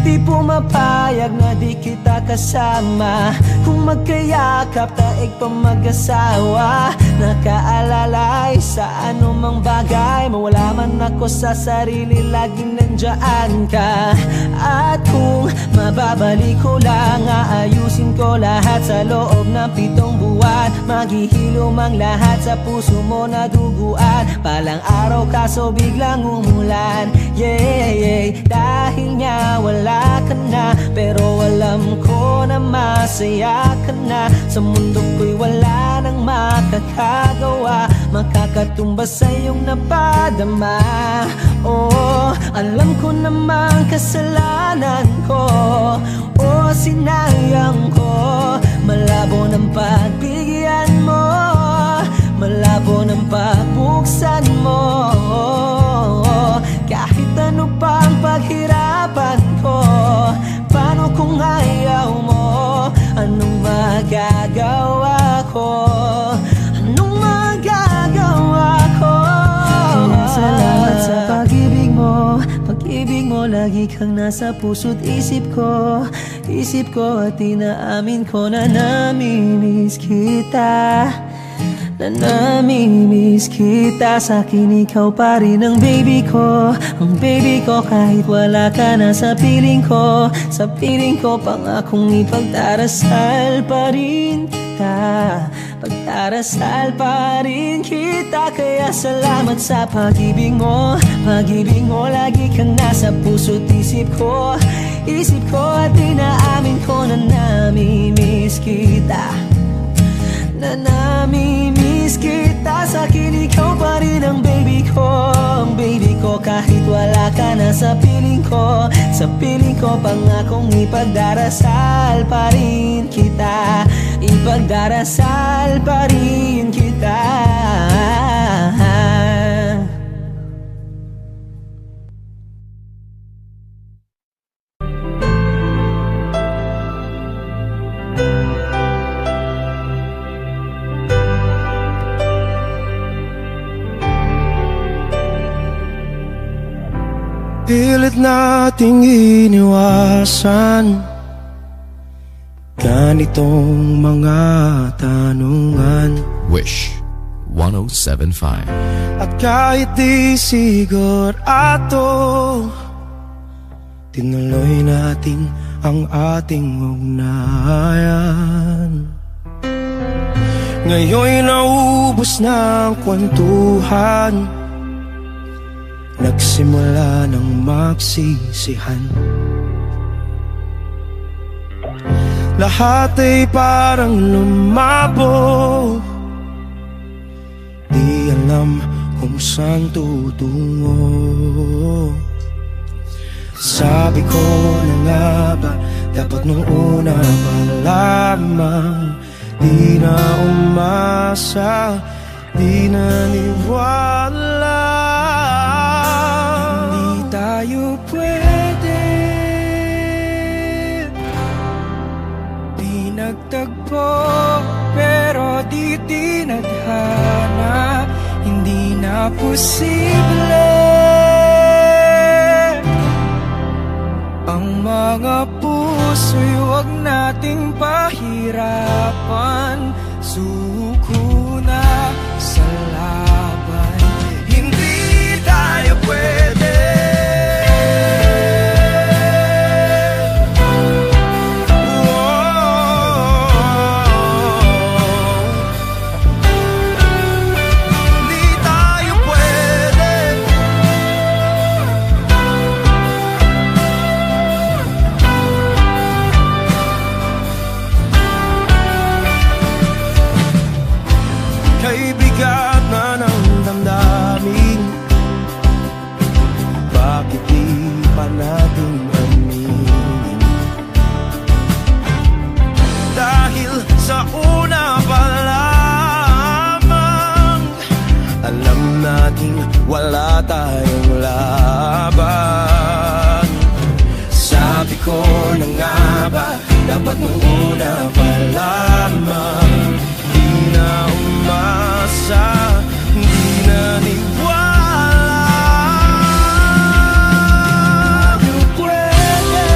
Di pumapayag na di kita kasama. Kung magkayakap taig pa mag-asawa. Nakaalalay sa anumang bagay. Mawala man ako sa sarili, laging nandiyan ka. At kung mababalik ko lang, aayusin ko lahat sa loob ng 7 buwan. Maghihilom ang lahat sa puso mo na duguan. Palang araw kaso biglang umulan. Yeah, yeah. Dahil nga wala ka na, pero alam ko na masaya ka na. Sa mundo ko'y wala nang makakagawa, makakatumbas sa iyong napadama. Oh, alam ko namang kasalanan ko. Oh, sinayang ko. Malabo ng pagbigyan mo, malabo ng pagbuksan mo. Kahit ano pang paghirapan ko, paano kung ayaw mo? Anong magagawa ko? Anong magagawa ko? Salamat sa pag-ibig mo. Pag-ibig mo lagi kang nasa puso't isip ko. Isip ko at inaamin ko na namimiss kita. Na namimiss kita. Sa'kin ikaw pa rin ang baby ko. Ang baby ko kahit wala ka na sa piling ko. Sa piling ko pangakong ipagdarasal pa rin kita. Pagdarasal pa rin kita. Kaya salamat sa pag-ibig mo. Pag-ibig mo lagi kang nasa puso't isip ko. Isip ko at inaamin ko na namimiss kita. Na namimiss kita. Sa'kin ikaw pa rin ang baby ko. Ang baby ko kahit wala ka na sa piling ko. Sa piling ko pangakong ipagdarasal pa rin kita. Ipagdarasal pa rin kita. Pilit nating iniwasan ganitong mga tanungan. Wish 107.5. At kahit di sigurado, tinuloy natin ang ating ugnayan. Ngayon'y naubos na ang kwentuhan, nagsimula ng magsisihan. Lahat ay parang lumabo, di alam kung saan tutungo. Sabi ko na nga ba, dapat nung una pa lamang. Di na umasa, di naniwala. Hindi tayo pwede, di nagtagpo, pero di tinadhana. Hindi na posible ang mga puso'y huwag nating pahirapan. Suko na sa laban, hindi tayo pwede. Hindi tayo pwede. wala tayong laban. Sabi ko na nga ba, dapat nung una pa lamang. Di na umasa, di na niwala. Yung pwede,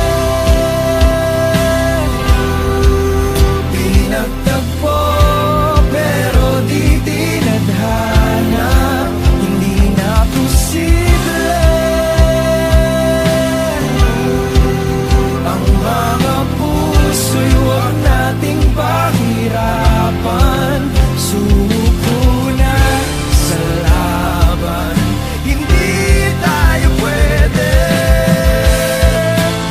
pinagtagpo pero di tinadhana. Hindi na posible ang mga puso'y huwag nating pahirapan. Sumuko na sa laban. Hindi tayo pwede,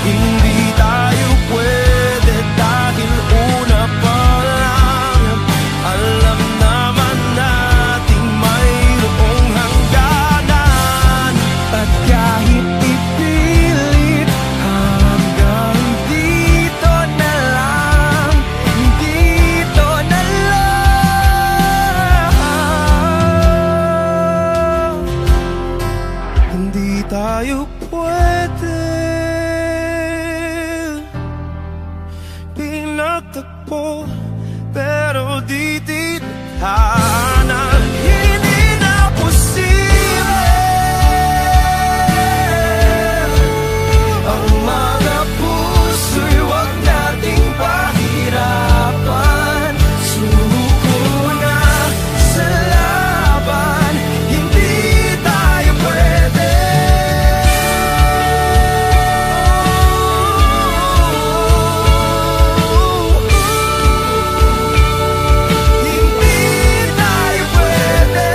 hindi tayo pwede dahil una pa lang alam naman nating mayroong hangganan. At kahit ipilit hanggang dito na lang, dito na lang. Hindi tayo pwede, pinagtagpo pero di tinadhana. Hindi na posible ang mga puso'y huwag nating pahirapan. Sumuko na sa laban. Hindi tayo pwede, hindi tayo pwede.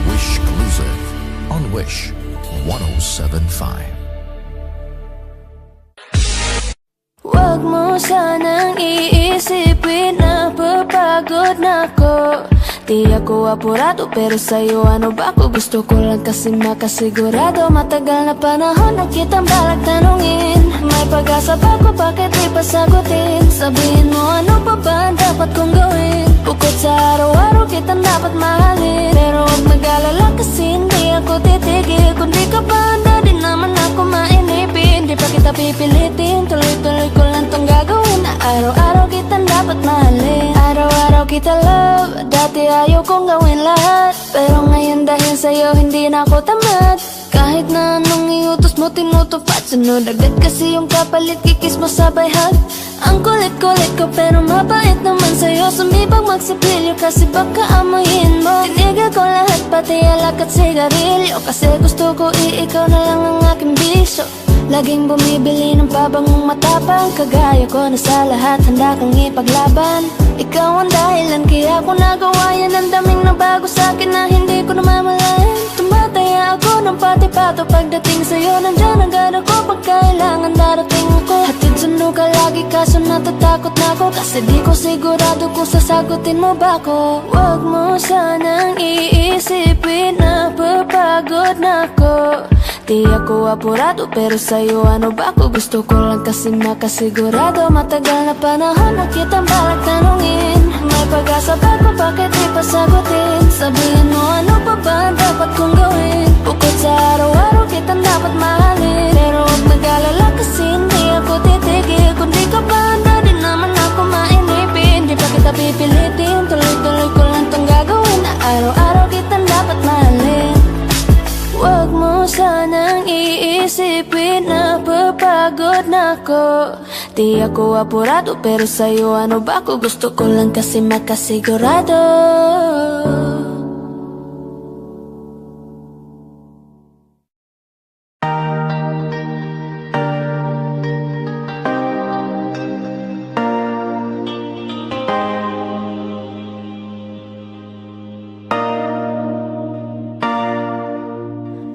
Wish Exclusive on Wish 1075. Huwag mo sanang iisipin na papagod na ako. Di ako apurado pero sa'yo ano ba ako? Gusto ko lang kasi makasigurado. Matagal na panahon na kitang balak tanungin. May pag-asa ba ko, bakit di pa sagutin? Sabihin mo ano pa ba ang dapat kong gawin? Bukod sa araw-araw kitang dapat mahalin. Pero huwag mag-alala kasi hindi ako titigil. Kung di ka pa handa din naman ako mainipin. Di pa kita pipilitin, tuloy-tuloy ko lang tong gagawin. Na araw-araw kitang dapat mahalin. Araw-araw kita love, dati ayaw kong gawin lahat. Pero ngayon dahil sa'yo hindi na ako tamad. Kahit na anong iutos mo tinutupad. Sunod agad kasi yung kapalit, kikis mo sabay hug. Ang kulit-kulit ko pero mabait naman sa'yo. Sumibag magsipilyo kasi baka amoyin mo. Tinigil ko lahat pati alak at sigarilyo. Kasi gusto ko ikaw na lang ang aking bisyo. Laging bumibili ng pabangong matapang. Kagaya ko na sa lahat handa kang ipaglaban. Ikaw ang dahilan kaya ko nagawa yan. Ang daming nabago sa'kin na hindi ko namamalayan. Tumataya ako ng pati-pato pagdating sa'yo. Nandyan agad ako pag kailangan darating ako. Hatid sundo ka lagi kaso natatakot na ako. Kasi di ko sigurado kung sasagutin mo ba ako. Huwag mo sanang iisipin na papagod na ako. Di ako apurado pero sa'yo ano ba ako? Gusto ko lang kasi makasigurado. Matagal na panahon na kitang balak tanungin. May pag-asa ba ko, bakit di pa sagutin? Sabihin mo ano pa ba ang dapat kong gawin? Bukod sa araw-araw kitang dapat mahalin. Pero huwag mag-alala kasi hindi ako titigil. Kung di ka pa handa din naman ako mainipin. Di pa kita pipilitin, tuloy-tuloy ko lang tong gagawin. Na araw-araw kitang dapat mahalin. Huwag mo sanang iisipin na papagod na ako. Di ako apurado pero sa'yo ano ba ako? Gusto ko lang kasi makasigurado.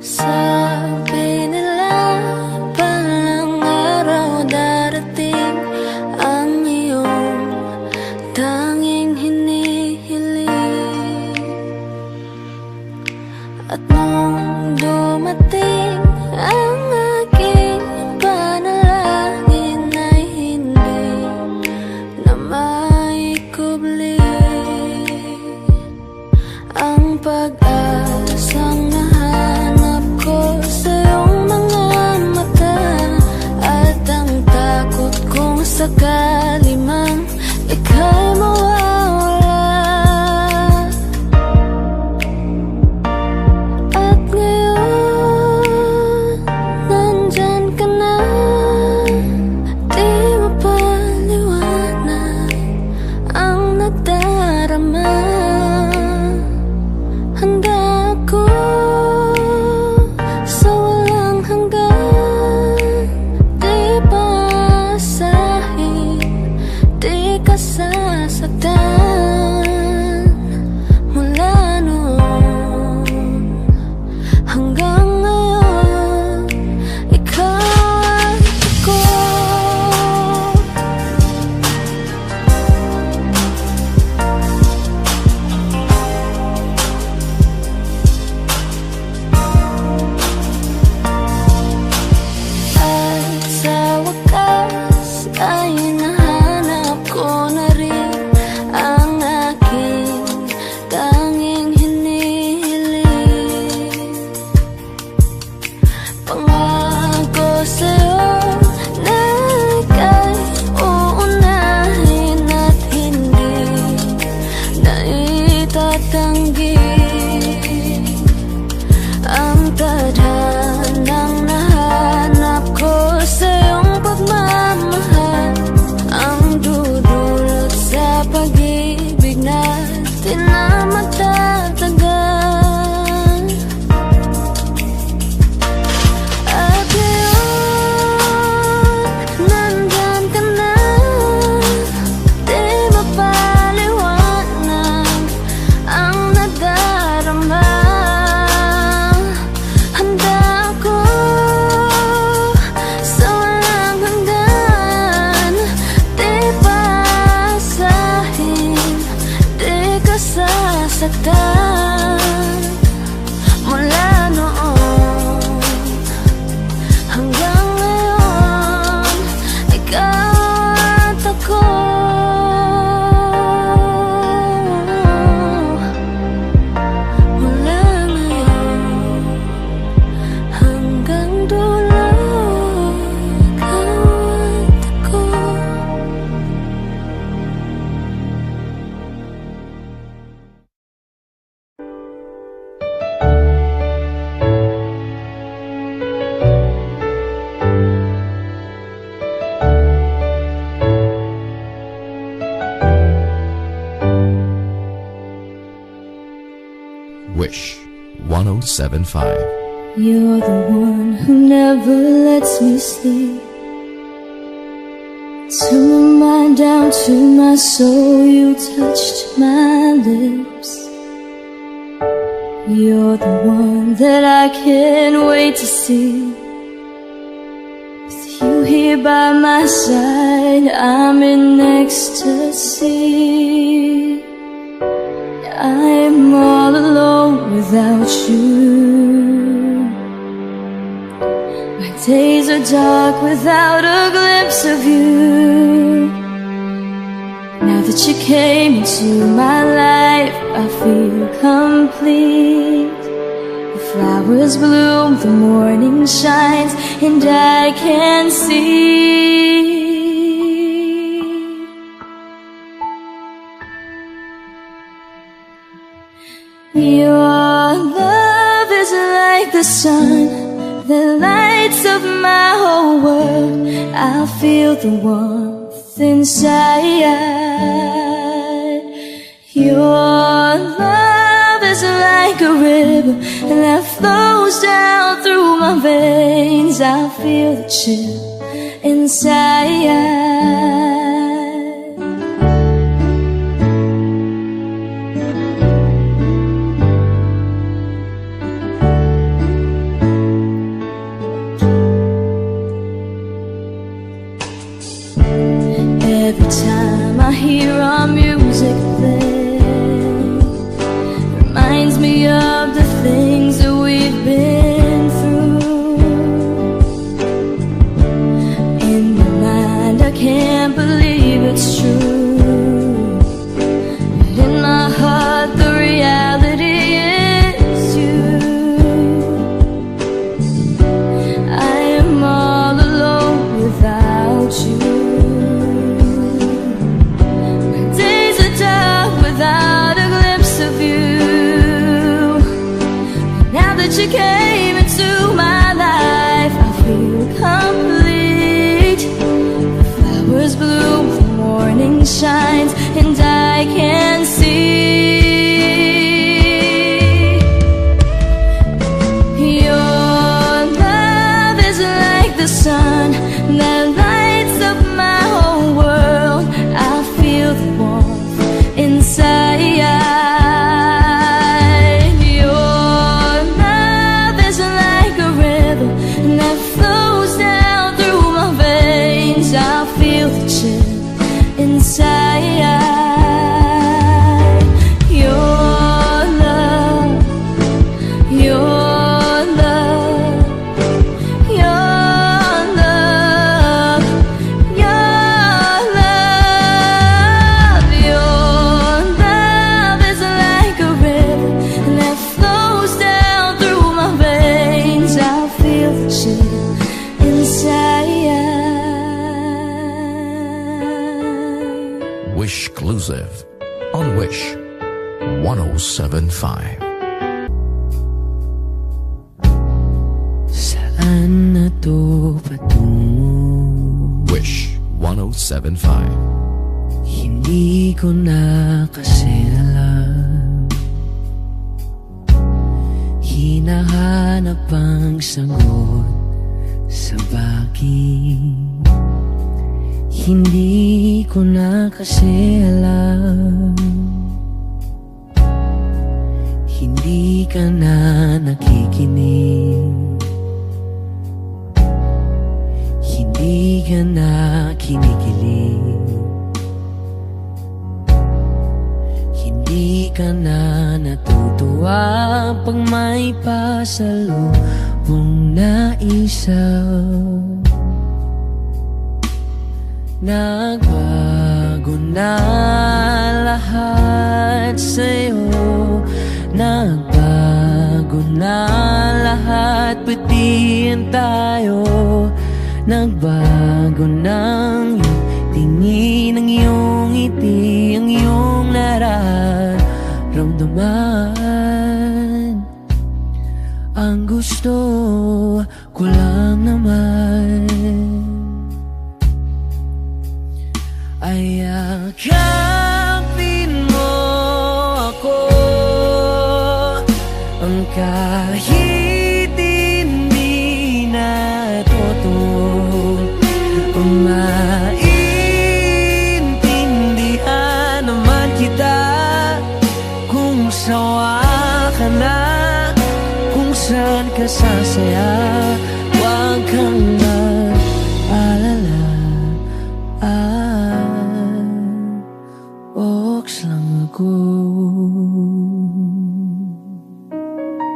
Sabi nila palang araw darating ang iyong tanging hinihiling. sakali mang ika'y mawawala. At ngayon, nandyan ka na, di mapaliwanag ang nadarama. Handa ako sa walang hanggan, di basahin, di ka sasaktan. Mula noon hanggang ngayon, ikaw at ako. At sa wakas ay nahanap ko na rin ang aking tanging hinihiling. Pangako sa'yo na ika'y uunahin at hindi na itatanggi ang tadhanang nahanap ko sa iyong pagmamahal, ang dudulot sa pag-ibig natin na matatagal. At ngayon, nandyan ka na, di mapaliwanag ang nadarama. Handa ako sa walang hanggan, di basahin, di ka sasaktan. Mula noon hanggang ngayon, ikaw at ako. Mula ngayon hanggang dulo, ikaw at ako. Wish 1075. You're the one who never lets me sleep. Turn my mind down to my soul, you touched my lips. You're the one that I can't wait to see. With you here by my side, I'm in ecstasy. I'm all alone without you. My days are dark without a glimpse of you. Now that you came into my life, I feel complete. The flowers bloom, the morning shines, and I can see. Your love is like the sun that lights up my whole world. I feel the warmth inside. Your love is like a river that flows down through my veins. I feel the chill inside. Every time I hear our music play, reminds me of the things that we've been through. In my mind I can't believe it's true, but in my heart the reality is you. I am all alone without you. shines and I can see. Your love is like the sun that lights up my whole world. I feel the warmth inside. Your love is like a river that flows down through my veins. I feel the chill inside. Your love, your love, your love, your love. Your love is like a river that flows down through my veins. I feel the chill inside. Wish Exclusive on Wish 107.5. Saan na to patungo? Wish 107.5. Hindi ko na kasi alam. Hinahanap ang sagot sa bakit. Hindi ko na kasi alam. Hindi ka na nakikinig. Hindi ka na kinikilig. Hindi ka na natutuwa pag may pasalubong na isaw. Nagbago na lahat sa'yo. Nagbago na lahat, pati ang tayo. Nagbago ng iyong tingin, ang iyong ngiti, ang iyong nararamdaman. Ang gusto ko lang naman ay yakapin mo ako, ang kahit hindi na totoo. Maintindihan naman kita kung sawa ka na, kung saan ka sasaya. Huwag kang mag-alala. Ox lang ako.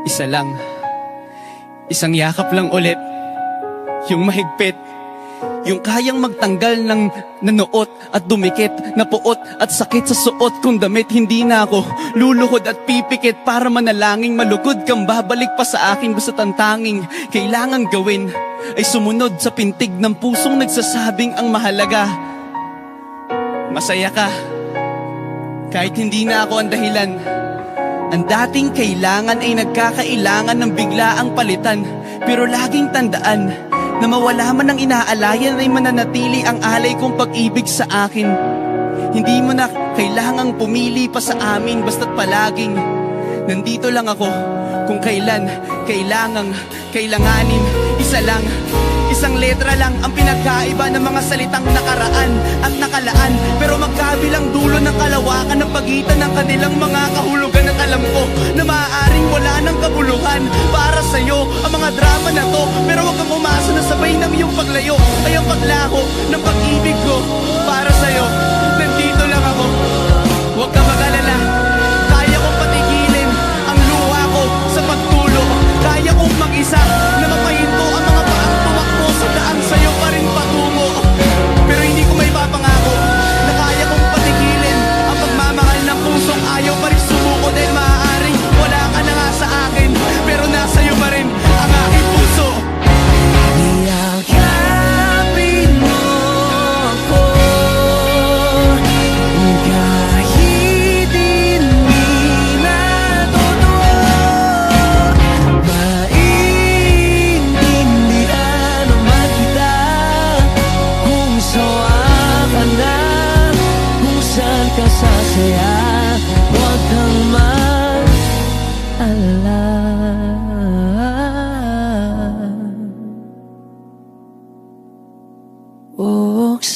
Isa lang, isang yakap lang ulit, yung mahigpit, yung kayang magtanggal ng nanuot at dumikit, napuot at sakit sa suot kong damit. Hindi na ako luluhod at pipikit para manalangin malugod kang babalik pa sa akin. Basta tantanging kailangan gawin ay sumunod sa pintig ng pusong nagsasabing ang mahalaga masaya ka. Kahit hindi na ako ang dahilan, ang dating kailangan ay nagkakailangan ng biglaang palitan. Pero laging tandaan na mawala man ang inaalayan ay mananatili ang alay kong pag-ibig sa akin. Hindi mo na kailangang pumili pa sa amin, basta't palaging nandito lang ako kung kailan kailanganin. Isa lang, isang letra lang ang pinagkaiba ng mga salitang nakaraan at nakalaan. Pero magkabilang dulo ng kalawakan ng pagitan ng kanilang mga kahulugan. At alam ko na maaaring wala ng kabuluhan para sa'yo ang mga drama na to. Pero huwag kang umasa na sabay ng iyong paglayo ay ang paglaho ng pag-ibig ko para sa'yo. Nandito lang ako, huwag ka mag-alala. Kaya kong patigilin ang luha ko sa pagtulo. Kaya kong mag-isa na mapahinto ang mga paang tumakbo sa daan sa'yo pa rin patungo. Pero hindi ko may papangako na kaya kong patigilin ang pagmamahal ng pusong ayaw pa rin sumuko. Dahil maaaring wala ka na nga sa akin, pero nasa iyo pa rin ang aking puso. Yakapin mo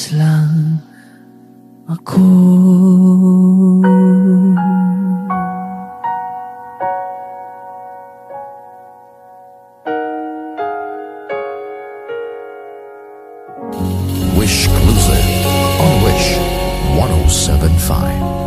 Ayos lang ako. Wish Exclusive on Wish 1075.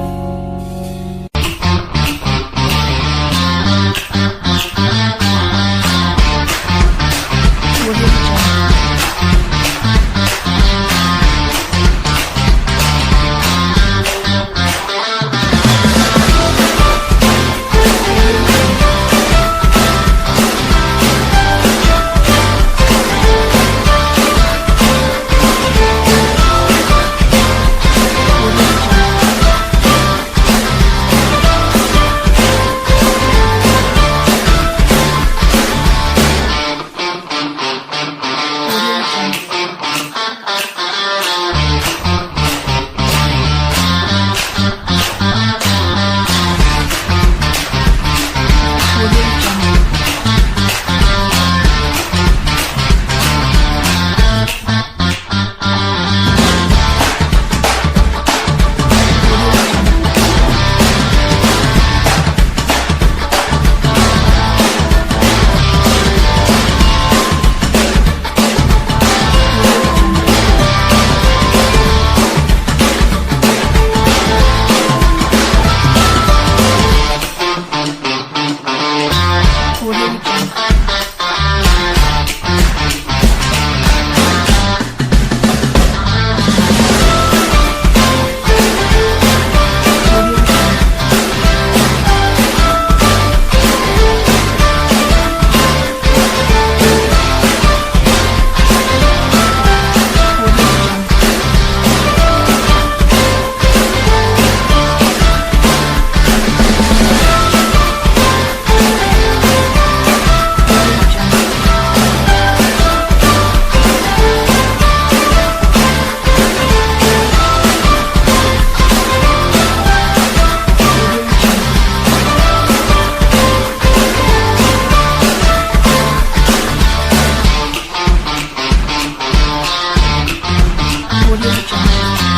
Audio Jungle.